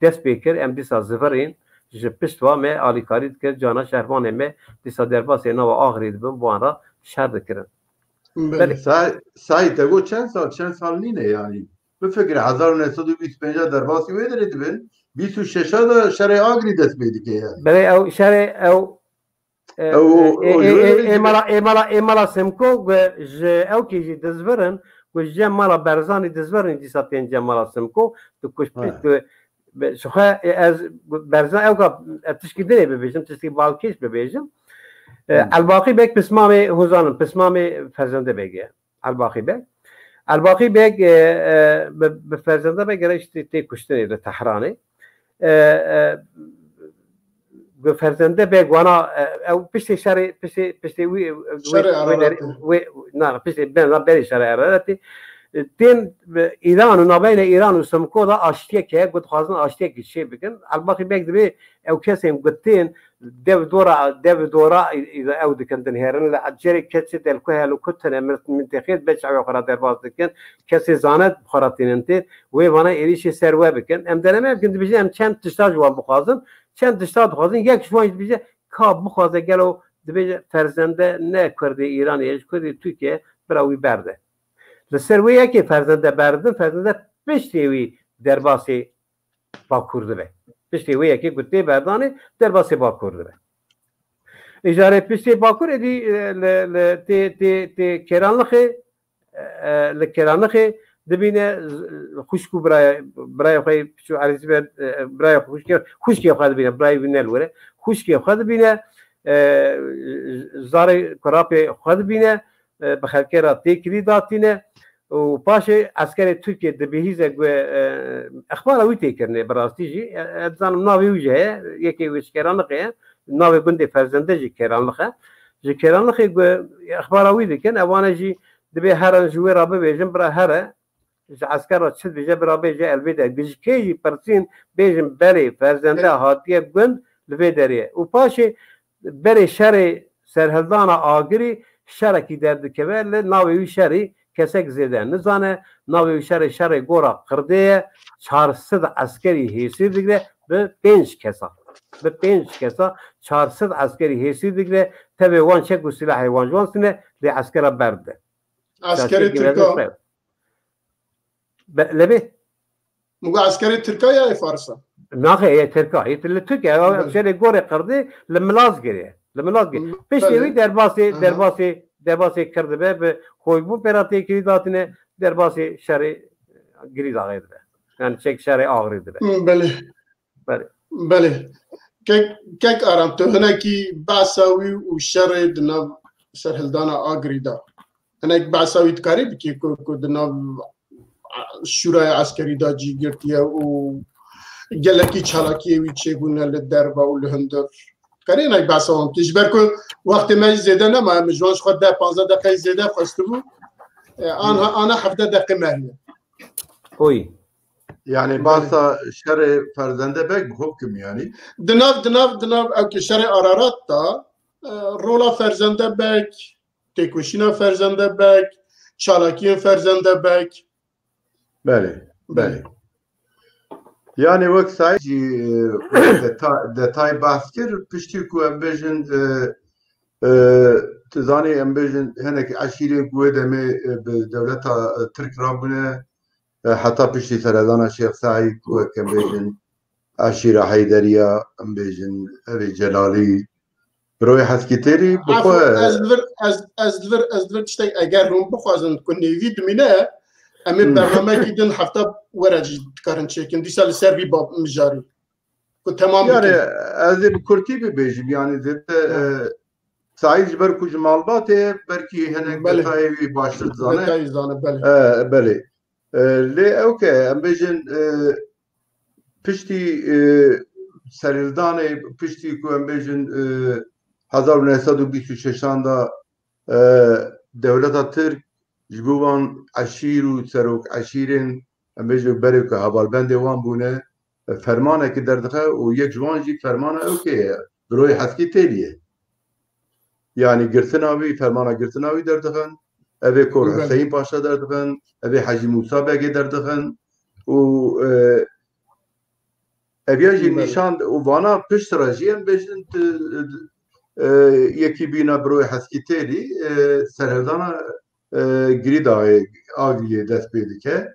[SPEAKER 3] دست بکر ام دیسا زفرین جه پشتوا می آلیکاری کرد جانا شهرمانه می دیسا درباسه نو آخری دبن بوان را شهر دکرن
[SPEAKER 4] سعید تگو چند سال نینه یعنی بفکر 1925 درباسی وی دارید بین 26 دا شرع آگری دست بیدی که
[SPEAKER 3] بله او شرع او ایمالا سمکو و او که جی دزورن و جمالا برزانی دزورن دیسا پین جمالا سمکو تو کش پیت شخواه از برزان او که تشکیدنه ببیجم تشکیل بالکیش ببیجم الباقی بک پسمام هزانم پسمام فرزنده بگه الباقی بگ به فرزنده بگه رشتی تی کشتنی ده تحرانه به فرزنده بگ وانا او پشتی پشتی وی نه پشتی بری شرع ارادتی تین ایران و نابین ایران و سمکو دا آشتیه که گود خوازن آشتیه که چه بکن الباقی بگ دبی او کسی گودتین دو دورا او دکندن هرن لعجری کسی دلکوه لو کتنه منتخید بچعوی خورا درباز دکن کسی زاند بخوراتین انتین وی وانا ایریشی سروه بکن ام درمه بکن دبیجه ام چند تشتاج وان بخوازن چند تشتاج بخوازن یک شوانج بیجه ka bixwaze gelo dibêje ferzende ne Kurdê İranê ji Kurdê Tirkiye bira wî berde. Li ser wê yekê ferzende berdin, ferzende piştê wî derbasê Bakur dibe. Piştê wê yekê ku tê berdanê derbasê Bakur dibe. Îjarê piştê Bakur êdî tê kêranlixê li kêranlixê dibîne xuşk û biraya xwe piçû erîzî be biraya xuşkê xwe dibîne birayê wî nelwere xuşkê xwe dibîne zarê kurapê xwe dibîne bi xelkêra têkirî datîne û paşê eskerê Tirkiye dibihîze gu exbara wî têkirine bi rastî jî dizanim navê wî jî heye yekê wê ji kêranlixê ye navê gundê ferzende jî kêranlix e ji kêranlixê gu exbara wî dikin ewane jî dibê herin ji wê re bibêjin bira here ji eskera çi dibêje bira bêje elbêde gijikê jî pirsîn bêjin berê ferzende hatiye gund li vê derê û paşê berê şerê serhildana agirî şerekî derdikeve li navê wî şerî kesek zêde nizane navê wî şerê gora Qirdê ye 400 eskerî hêsî digre bi 5 kesa bi 5 kesa 400 eskerî hêsî digre tevê wan çek û silahê wan ji wan sine lê eskera berde.
[SPEAKER 2] Askerê Tirka
[SPEAKER 3] Lebê
[SPEAKER 2] mugo askerê Tirka ya Farsa
[SPEAKER 3] naxê ye Tirka li Tirkiye şerê gorê Qirdê li Milazgirê li Milazgirê piştê wî derbasê Kir dibe bi xwebû pêra têkirî datîne derbasê şerê girî daxê dibe yani çek şerê agrî dibe.
[SPEAKER 2] Belê kek aram tu hinekî behsa wî û şerê di nav serhildana agirî da hinek behsa wî dikarî bikî ku di nav şûraya eskerî da cî girtiye û gelekî çalakiyê wî çêbûne li derba û li hundir karê hinek behsa wan bikî ji ber ku wextê me jî zêde nema min ji wan ji xwe 10-15 deqeyê zêde xwestibû ana 17 deqê me heye.
[SPEAKER 3] Oy
[SPEAKER 4] Yani bazı şerê ferzende bek hukum yani.
[SPEAKER 2] Dinav ew şerê Ararat da rola ferzende bek, têkoşîna ferzende bek, çalakiyên ferzende bek.
[SPEAKER 4] Belê. Yani wek sayî detay bahs kir piştî ku em bêjin tu zanî em bêjin hinek eşîrê ku demê bi dewleta Tirk rabûne heta piştî seredana Şêx Saîd ku em bêjin eşîra Heyderiya em bêjin evê Celalî birayê heskîtêrî
[SPEAKER 2] ez divir tiştek eger hûn bixwazin ku nêvî dimîne em ê bernamekî din hefta were cî dikarin çêkin dîsa li ser vî mijarî ku temam
[SPEAKER 4] yani ez ê bi Kurtî bibêjim yani zêde Saîd ji ber ku ji malbatê belkî hinek detayê wî baştir dizane belê lê ew ke em bêjin piştî serhildanê piştî ku em bêjin 1926 da dewleta Tirk ji bo wan eşîr û serok eşîrên em bêjin berê ku hevalbendê wan bûne fermanekî derdixe û yek ji wan jî fermana ew kê ye birayê heskî têliye yani girtina wî fermana girtina wî derdixin evê Kor Hüseyin Paşa derdixin evê Hacî Musa Begê derdixin û eviya jî nîşan û vana piştra jî em bêjin yekî bîna birayê heskî têlî serhildana girîdayê agiriyê dest pê dike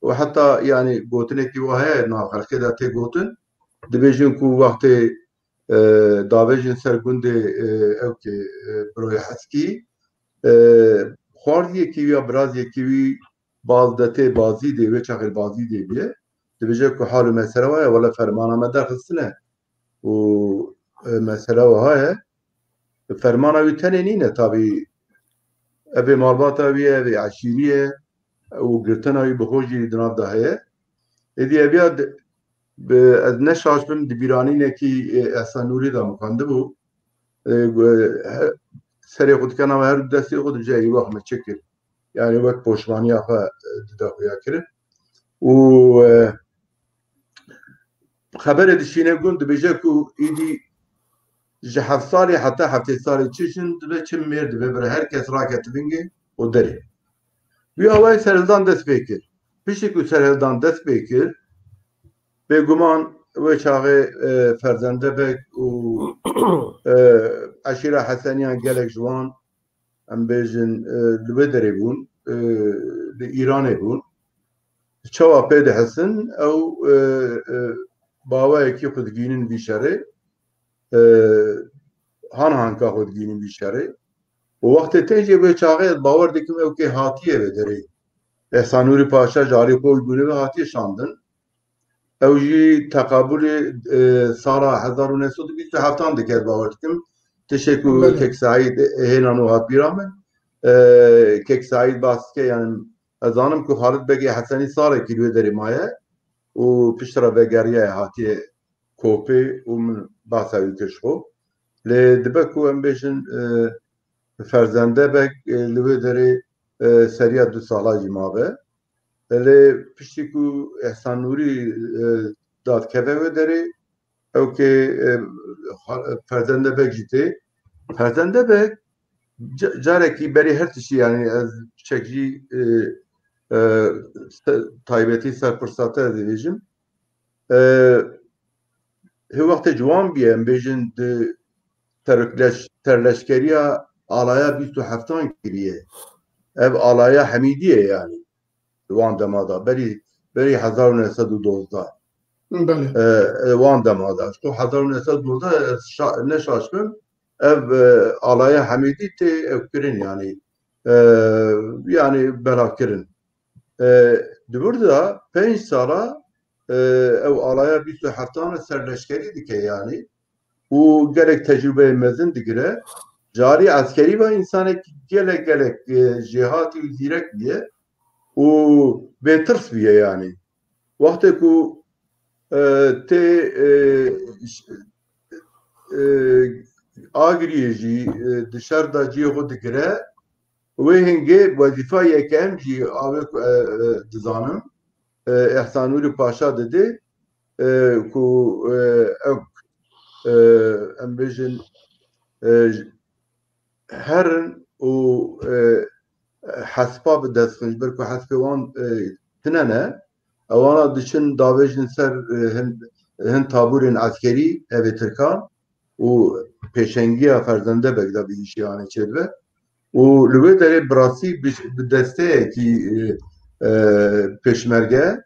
[SPEAKER 4] û heta yani gotinekî wa heye naxelqê de tê gotin dibêjin ku wextê davêjin ser gundê ew kê birayê heskî xwarziyekî ya biraziyekî wî baz detê bazî dê wê çaxê bazî dê bîye dibêje ku hal û mesele wa ye wala fermana me derxistine û mesele wa heye fermana wî tenê nîne tabî evê malbata wî ye evê eşîrî ye û girtina wî bi xwe jî di nav de heye êdî eviya ez neşaş bim di bîranînekî Ehsan Nûrî da xwendibû serê xwe dikena her destê xwe dice î wex me çikir yani wek poşmaniya xwe didaxuya kirin û xeberê dişîne gund dibêje ku êdî ji heft salê heta heftê salê çişin dibe çim mêr dibe bir herkes raketibingê û derê wî awayê serhildan dest pê kir piştî ku serhildan dest pê kir bêguman وشاغي فرزنده بك و عشيرة حسنيان قالك جوان ام بيجن لبدري بون لإيراني بون شوا بيد حسن او باوایکی خودگینین بیشاره هان خودگینین بیشاره و وقت تنجی به چاقه باور دکم او که هاتیه بدری احسانوری پاشا جاری کوی بونه و هاتیه شاندن او جی تقابل سارا 1927 دکر باور دکم تشکر کک سعید هنانو ها بیرامن کک سعید باسکه یعنی ازانم که خالد بگی حسنی سارا کلوه داری مایه و پشترا بگریه هاتیه کوپی و من باساوی کشخو لدبکو ام بیشن فرزنده بک لوه داری سریع 2 سالا جمعه لی پشتی کو احسان نوری داد کبه داری او که فرزنده بک جیته فرزنده بک جاره کی بری هر تشی یعنی از چکجی تایبەتی سەرپرساتە دەبێژم هێ وەختە جوان بیە ئەم بێژن تەرلەشکەریە ئاڵایە 27 کریە ئەv ئاڵایە حەمیدیە یانی وان دەمادا بەری 1912 وان دەمادا 1912 نەشاشکن ئەv ئاڵایە حەمیدی تێ ئەو kirin yani berakirin burada 5 sala ev alaya 27 serleşkeri dike yani bu gerek tecrübe mezin digire cari askeri ve insana gerek cihati direkt diye o betırs diye yani vakti ku te agriyeci dışarıda ciho digire وهنگه وظیفه یکم جی آوه دزانم احسانوری پاشا دده که ام بیجن هرن و حسبا بدستخنج برکو حسبه وان تننه اوانا دشن داویجن سر هن تابورین عسکری اوه ترکان و پیشنگی فرزنده بگده بیشی آنه چیده و لوی داره براسی به دسته کی پشمرگه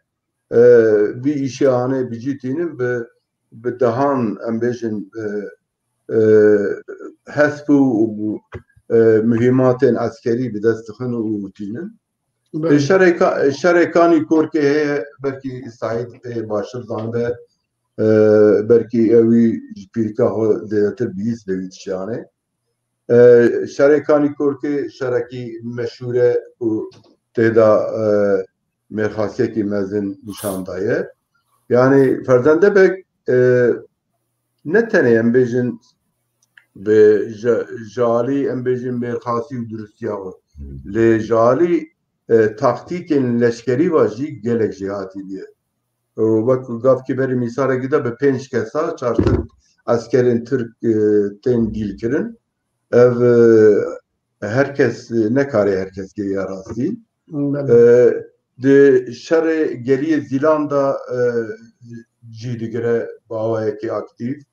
[SPEAKER 4] بی ایشانه بیجیتینیم به دهان امبیشن حسب و مهمات عسکری به دست خن و تینن شرکانی کور که برکی سعید باشر زانبه برکی اوی پیرکا ها دیتر بیس دوید شانه شرکانی کور که شرکی مشهوره و تدا مرخصی کی مزن نشان دایه yani فرزنده بک نه تنه ام بیجن به جالی ام بیجن مرخصی و درستی ها لی جالی تاکتیک لشکری واجی گلک جهاتی دیه و وقت گفت که بری میساره گیده به 5 کسا چارتن askerin Türk tengil kirin ev herkes ne kare herkes ki yarası de şere geriye Zilanda cidigre bağaya ki aktif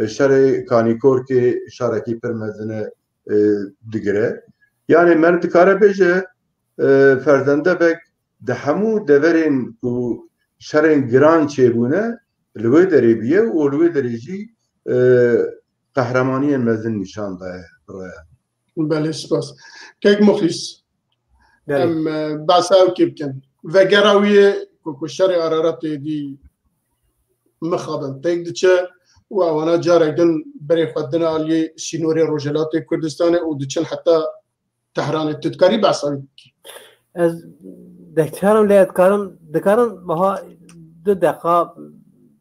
[SPEAKER 4] şere kanikor ki şaraki permezine digre yani mert kare beje ferzende bek de hamu deverin ku şerin gran çebune lüve deribiye o lüve derici kahramaniye mezin nişan daye buraya.
[SPEAKER 2] بله سپاس که مخلص ام بحثاو کبکن و گراویه که شر عرارت دی مخابن تک دچه و آوانا جارگن بری خودنا علی سینوری روجلات کردستان و دچن حتی تهران تدکاری بحثاوی
[SPEAKER 3] از دکترم لیت کارم دکارم بها 2 دقیقه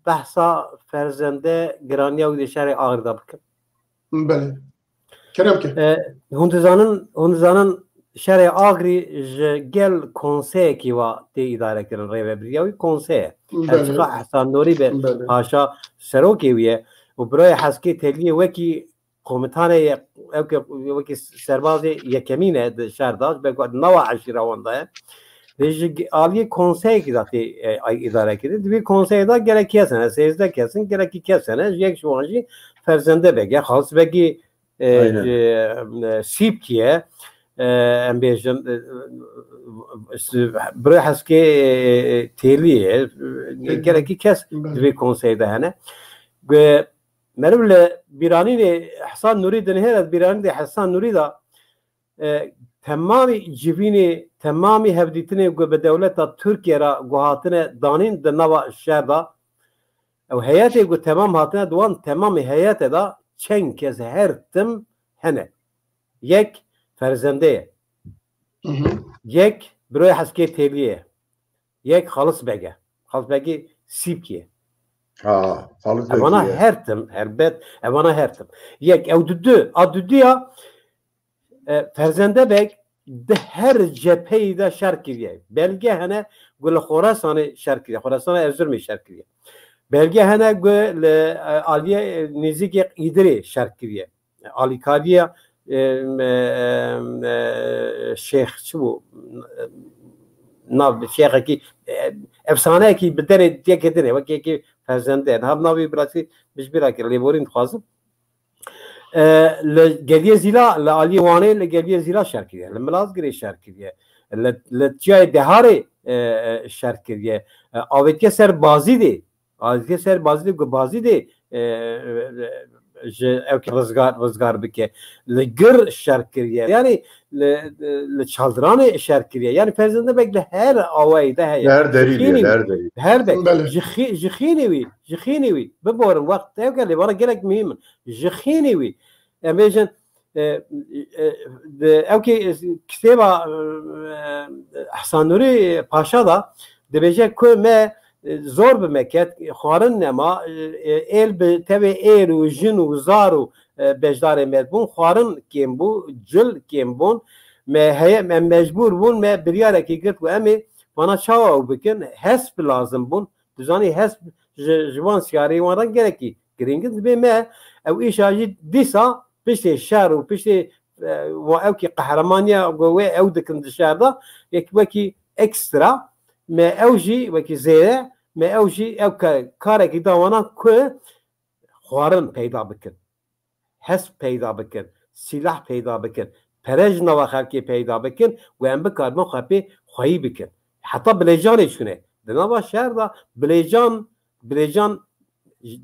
[SPEAKER 3] بحثا فرزنده گرانیا و شر آغردا بکن.
[SPEAKER 2] بله کرم که
[SPEAKER 3] هندزانن شر آغری گل کنسه کی و تی اداره کردن ریوه بریاوی کنسه از حسن نوری به پاشا سروکی ویه و برای حسکی تلیه وکی قومتانه وکی سرباز یکمینه شهر داشت بگوید 9 عشیره وانده Rejik aliye konsey ki zaten idare edildi. Bir konseyde gerek kesene, seyizde kesin, gerek iki kesene, yek şu anji ferzende bege, hals begi sipkiye, embejim buraya haske teliye, gerek iki kes bir konseyde hani. Ve merhaba birani de Hasan Nuri denher birani de Hasan Nuri da tamamı civini tamamı hevditine ve devleta Türkiye'ra guhatine danin de nava şerda o hayatı go tamam hatine duan tamamı hayatı da çen kez her tim hene yek ferzende yek buraya haske teliye yek halis bege sipkiye
[SPEAKER 4] halis
[SPEAKER 3] bana her tim herbet bana her tim yek adudu ya ferzende bek de her cepheyi de şarkıya belge hene gül Khorasan'ı şarkıya Khorasan'a ezürmü şarkıya belge hene gül aliye nizik idri şarkıya Ali Kadiya şeyh bu nav şeyh ki efsane ki bedere diye kedine bak ki ferzende ham navi birası bir ki levorin khazım لجدية زيلا لعلي واني لجدية زيلا شركية لملازقري شركية لتجاي دهاري شركية أويتيا سر بازي دي بازي دي اوكي رزقار بكي لجر شركية يعني لشالدراني شركية يعني فرزنده بقى هر أوي ده هي هر بك جخيني وي ببورن وقت اوكي اللي وانا قالك مهم جخيني وي اميجن اوكي كتابه حسن نوري باشا دا دبيجه كو ما زور بمكت خوارن نما ال بتبي اير وجن وزارو بجدار مدبون خوارن كيم بو جل كيم بون ما هي مجبور بون ما برياره كي قلت وامي وانا شاو بكن حسب لازم بون دزاني حسب جوان سياري وانا جركي جرينجز بما او ايش اجي ديسا بيشتي الشهر وبيشتي واوكي قهرمانيا او دكن الشهر ده يكبكي اكسترا ما اوجي وكي زيره ما اوجي او كارك داوانا كو خوارن پیدا بکن حسب پیدا بکن سلاح پیدا بکن پرج نوا خلقی پیدا بکن و ام بکار ما خپی خویی بکن حتی بلیجان شونه دنوا شهر ده بلیجان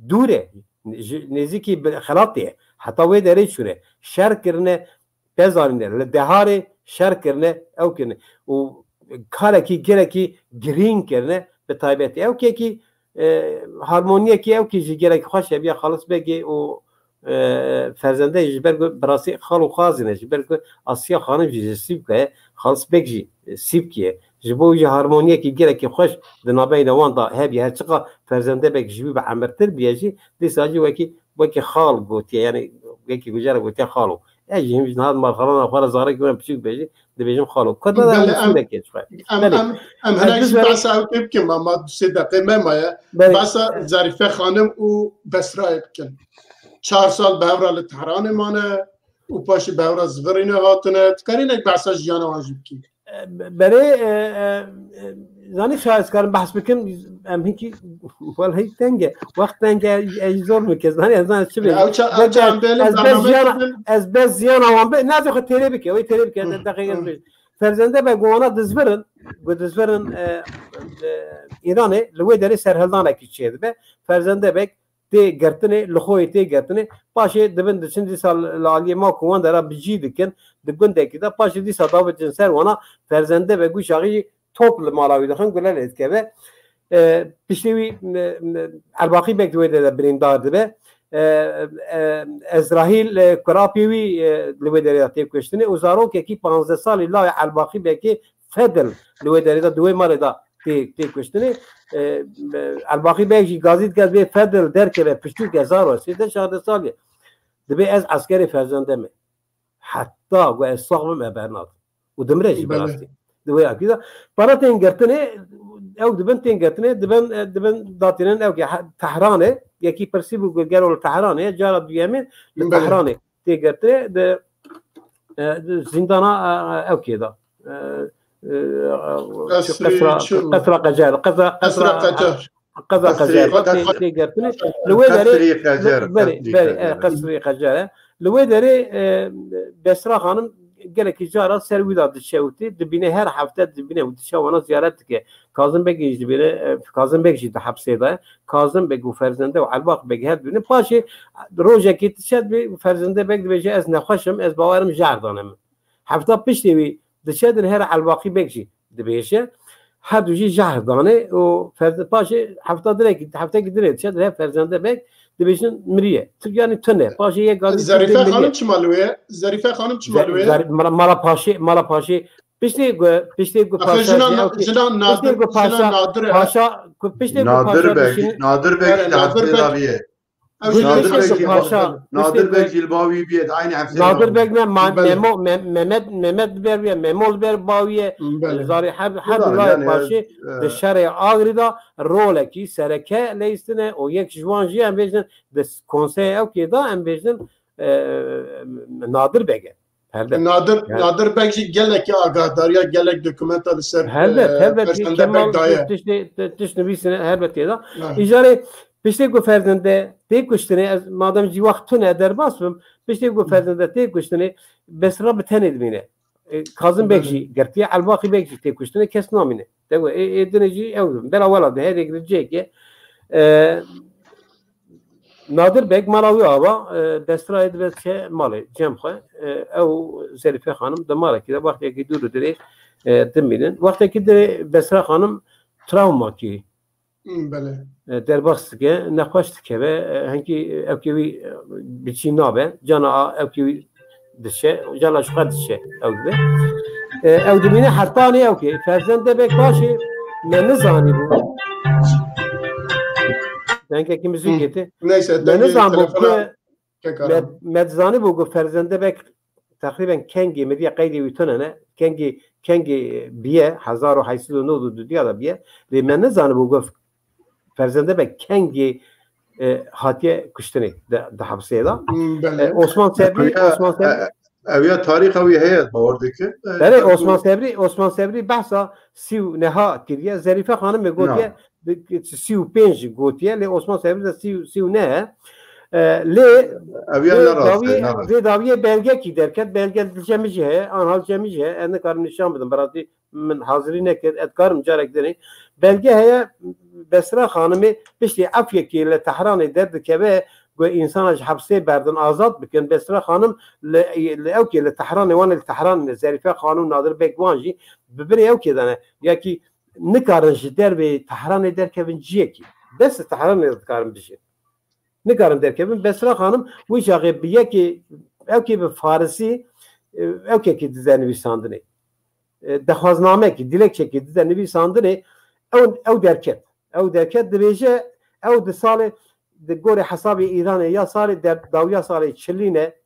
[SPEAKER 3] دوره نزدیکی خلاطیه حتی وی داره شونه شر کرنه بزارنه لدهاره شر کرنه او کنه و کارکی گرکی گرین کرنه به تایبتی او کی هارمونیه کی او کی گرکی خوشه بیا خلاص بگی و فرزنده جبر براسی خالو خازنه جبر آسیا خانم جسیب که خلاص بگی سیب کیه جبوی هارمونیه کی گرکی خوش دنابه دوان دا هبی هر چقدر فرزنده بگی جبی به عمرتر بیاجی دیساجی وکی خال گوتیه یعنی وکی گجاره گوتیه خالو اجی هم جنهاد مرخلان خواهر زاره کنم پچیک بیجی دبیجم خالو کد دا مسئوله که شوید
[SPEAKER 2] ام هنگش بحث اوکی بکن ما 2 دقیقه مایه بحث ظریفه خانم و بسرای بکن 4 سال به هورا تهران مانه و پاشی به هورا زغرینه هاتونه تکارین یک بحث جیانه واجب بکن
[SPEAKER 3] برای زانی شاید کارم بحث بکن ام هیچی ولی هیچ تنگه وقت تنگه اجزار میکن زانی از چی بگم از بس زیان آوان به نازی خود تیره بکن وی تیره بکن دقیقه بیش فرزنده به گوانا دزبرن ایرانه لوی داری سرهلدانه کی چیده به فرزنده بک تی گرتنه لخوی تی گرتنه پاشه دبن دچندی سال لالی ما کوان دارا بجی دکن دبن دکیدا پاشه دی سادا بچن سر وانا فرزنده به گوش آقی توپل مالاوی دخن گلل اتکه به پشتیوی ارباقی بکتوی ده بریندار ده به اسرائیل کراپیوی لوی داری تیپ کشتنه وزارو که کی 15 سالی لا ارباقی بکی فدل لوی داری دا دوی مال دا تیپ کشتنه الباقی بیشی گازید که به فدرال درکه پشتو گزار و 13 سالی دبی از عسکری فرزنده می حتی و از صاحب مبرنات و دمرجی براستی دوی اکیدا برای تنگرتنه او دبن تنگرتنه دبن داتینن او که تهرانه یکی پرسی بگو گرول تهرانه جارا بیامین تهرانه تنگرتنه زندانا او کیدا قصر قجار
[SPEAKER 2] قصر قجار
[SPEAKER 3] قصر قجار تيجرتني لويدري قصر قجار لويدري بسرا خانم gelek icra servida dişevti dibine her hafta dibine dişevana ziyaret ki Kazım Bey geçti bire Kazım Bey geçti hapsede Kazım Bey ferzende ve Albaq Bey her birini paşi roja gitişet bir ferzende Bey dibece az naxaşım az bavarım jardanım hafta pişti dişedir her Albaqi Bey dibece her duji jardane o ferzende paşi hafta direkt hafta gidiyor dişedir her ferzende Bey dibecin miriye yani tane paşi ye gazi
[SPEAKER 2] Zarife Hanım çimaluye Zarife Hanım çimaluye
[SPEAKER 3] mala paşi Pişti gu paşa
[SPEAKER 4] Nadir Bey Jilbavi biyet aynı hepsi
[SPEAKER 3] Nadir Bey Mehmet Berbiye Memol Berbaviye zari her olay paşi de şer'e ağrıda roleki sereke leistine o yek jwanji em bejin de konsey ev ki da em bejin Nadir Bey'e
[SPEAKER 2] Nadir Bey gelek agahdariya gelek dokümantal ser
[SPEAKER 3] Herbet Kemal tişnebisine herbet ya da icare pişte gu ferdinde tek kuştune madem ji vaktune derbasım pişte gu ferdinde tek kuştune besra biten edmine Kazım Bey gertiye Albaqi Bey tek kuştune kes namine devo edineci evdim bela wala de her girecek ki Nadir Bey Malawi ava besra edbetke malı cemxe ev Zarife Hanım da malaki de vakti duru dire deminin vakti de Besra Hanım travma ki derbast ki naqaşt ki ve hangi evki biçim nabe cana evki dişe cana şu dişe evde evdimine hatta ne evki ferzende Bey başı ne zani bu Denke ki müzik gitti.
[SPEAKER 2] Neyse.
[SPEAKER 3] Ben zaman bu medzani bu ferzende Bey takriben kengi medya kaydı bütününe kengi biye hazar o haysulu nodu diye da biye ve ben ne zanı bu ferzende Bey kengi hatiye kuştuni da hapseyda Osman Sabri
[SPEAKER 4] Eviye tarih evi heyet bavardaki.
[SPEAKER 3] Evet Osman Sabri bahsa siu neha kiriye Zarife Hanım ve gotiye siu penj gotiye le Osman Sabri de siu ne le daviye belge ki derken belge dilcemici he anhal cemici he enne karım nişan bidim barati min haziri neked etkarım carekdeni belge heye Besra Hanım'ı pişti afye ki le tahran ederdi kebe و انسان حبسه بردن آزاد بکن بسرا خانم اوکی لتحران وان التحران ظریفه خانم نادر بیگ وانجی ببری اوکی دانه یا کی نکارن جدر به تحران در کبن جیه کی بس تحران کارم بشه نکارن در کبن بسرا خانم و جاگه بیه کی اوکی به فارسی اوکی کی دیزنی ساندنی دخوازنامه کی dilekçe ki دیزنی ساندنی او درکت دبیجه او د سال de gore hesabı İran'e ya sali davya sali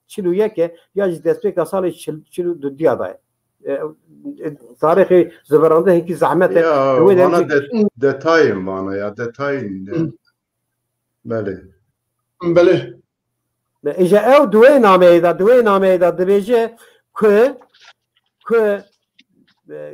[SPEAKER 3] çilüye ki ya despek sali çilü dünyada tarihi zıvaranda heki zahmet
[SPEAKER 4] bana detayım bana ya detayın
[SPEAKER 2] bele
[SPEAKER 3] İşte ev duve nameyda dibece ku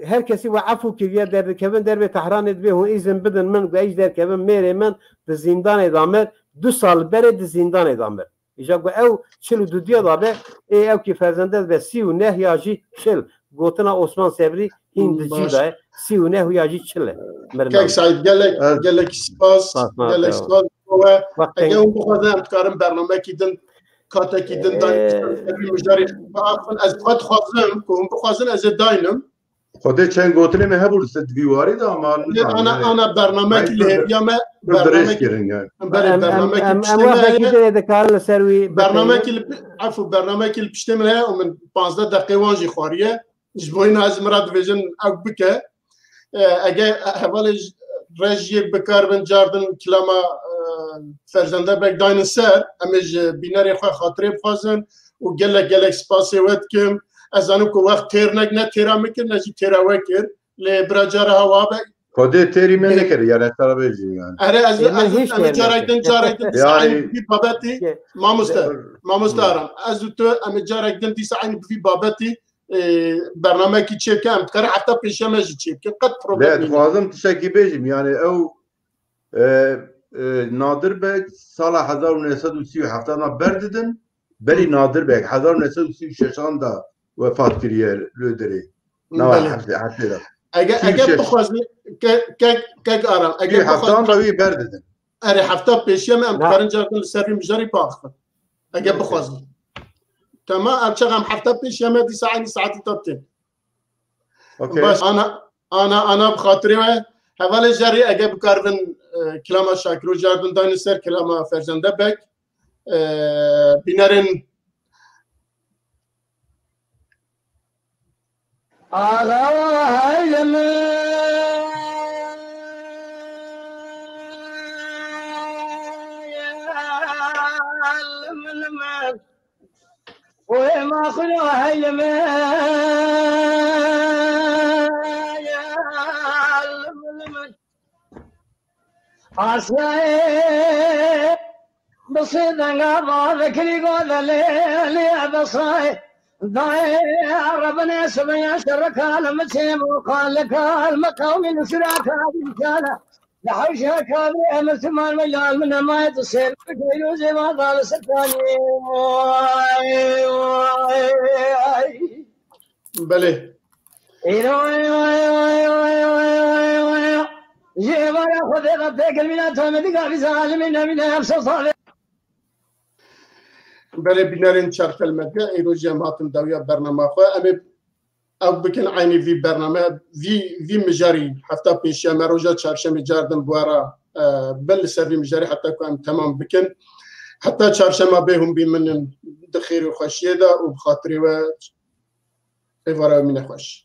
[SPEAKER 3] herkesi ve afu kiriye derdi kevin derbe tahran edbe hu izin bidin min ve ejder kevin mere min de zindan edamer 2 sal bere de zindan edamer İşte ev çilu dudiya da be ev ki ferzende ve siu nehyaji çil gotuna Osman Sabri hindci da siu nehyaji çile
[SPEAKER 2] kek said gelek spas ve eğer bu kadar karım barname kidin kata kidin da müjari az qad khazım kum bu khazın az daynım
[SPEAKER 4] خودت چند گوتنی می هبول ست دیواری دا مال
[SPEAKER 2] انا برنامه که یا ما
[SPEAKER 4] برنامه کردن yani
[SPEAKER 2] برنامه که عفو برنامه که پشتمه و من 15 دقیقه وانجی خواریه جبوین از مراد ویژن اگبکه اگه اول رژی بکار بن جاردن کلمه فرزنده بک داین سر امیج بیناری خو خاطره بخوازن و گله سپاسی ود کم از آنو که وقت تیر نه تیرا میکرد نه تیرا وکر لی براجار هوا به
[SPEAKER 4] کده تیری من نکرد یعنی طرف بجیم yani
[SPEAKER 2] اره از جارایدن دیسانی بی بابتی ما مستعارم از تو ام جارایدن دیسانی بی بابتی برنامه کی چه کم کار حتی پیشمه چه که قد
[SPEAKER 4] لا
[SPEAKER 2] پروبلم
[SPEAKER 4] تخوازم تشكي بيجم يعني او نادر بك سال 1937 انا برددن بلي نادر بك 1936 دا وفات كريه لودري نوا حتى ده
[SPEAKER 2] اگه بخوازی که آرام
[SPEAKER 4] اگه بخوازی روی برددن
[SPEAKER 2] اره هفته پیشمه ام کارن جاکن سری مجاری پاخت اگه بخوازی تمام ابشغم هفته پیشمه دي ساعتي تبتين باش انا بخاطري هوال جاري اگه بکاربن کلام شاکرو جاردن داین سر کلام فرزنده بک بینرین
[SPEAKER 1] وما خلوها يلما يا الملمن عصاي بصيدنا قضى ذكري قول لي بصاي ضايع ربنا سبيا شرك المتيم وقال لك المقاوم نسراك هذه لحوشها كابري مثمان مجال من ما يتصير فيروز ما ضال ستاني
[SPEAKER 2] بله
[SPEAKER 1] جيبا ياخذ غطيك الميلاد ومدقا في ظالمين من نفس صالح
[SPEAKER 2] بله بینرین چرخ المدگه ایرو جماعتم دویا برنامه خواه امی او بکن عینی وی برنامه وی مجاری هفته پیش مروجا چهارشنبه جاردن بوارا بل سری مجاری حتی کنم تمام بکن حتی چهارشنبه به هم بی من دخیر و خوشیه دا و بخاطری و ایوارا من خوش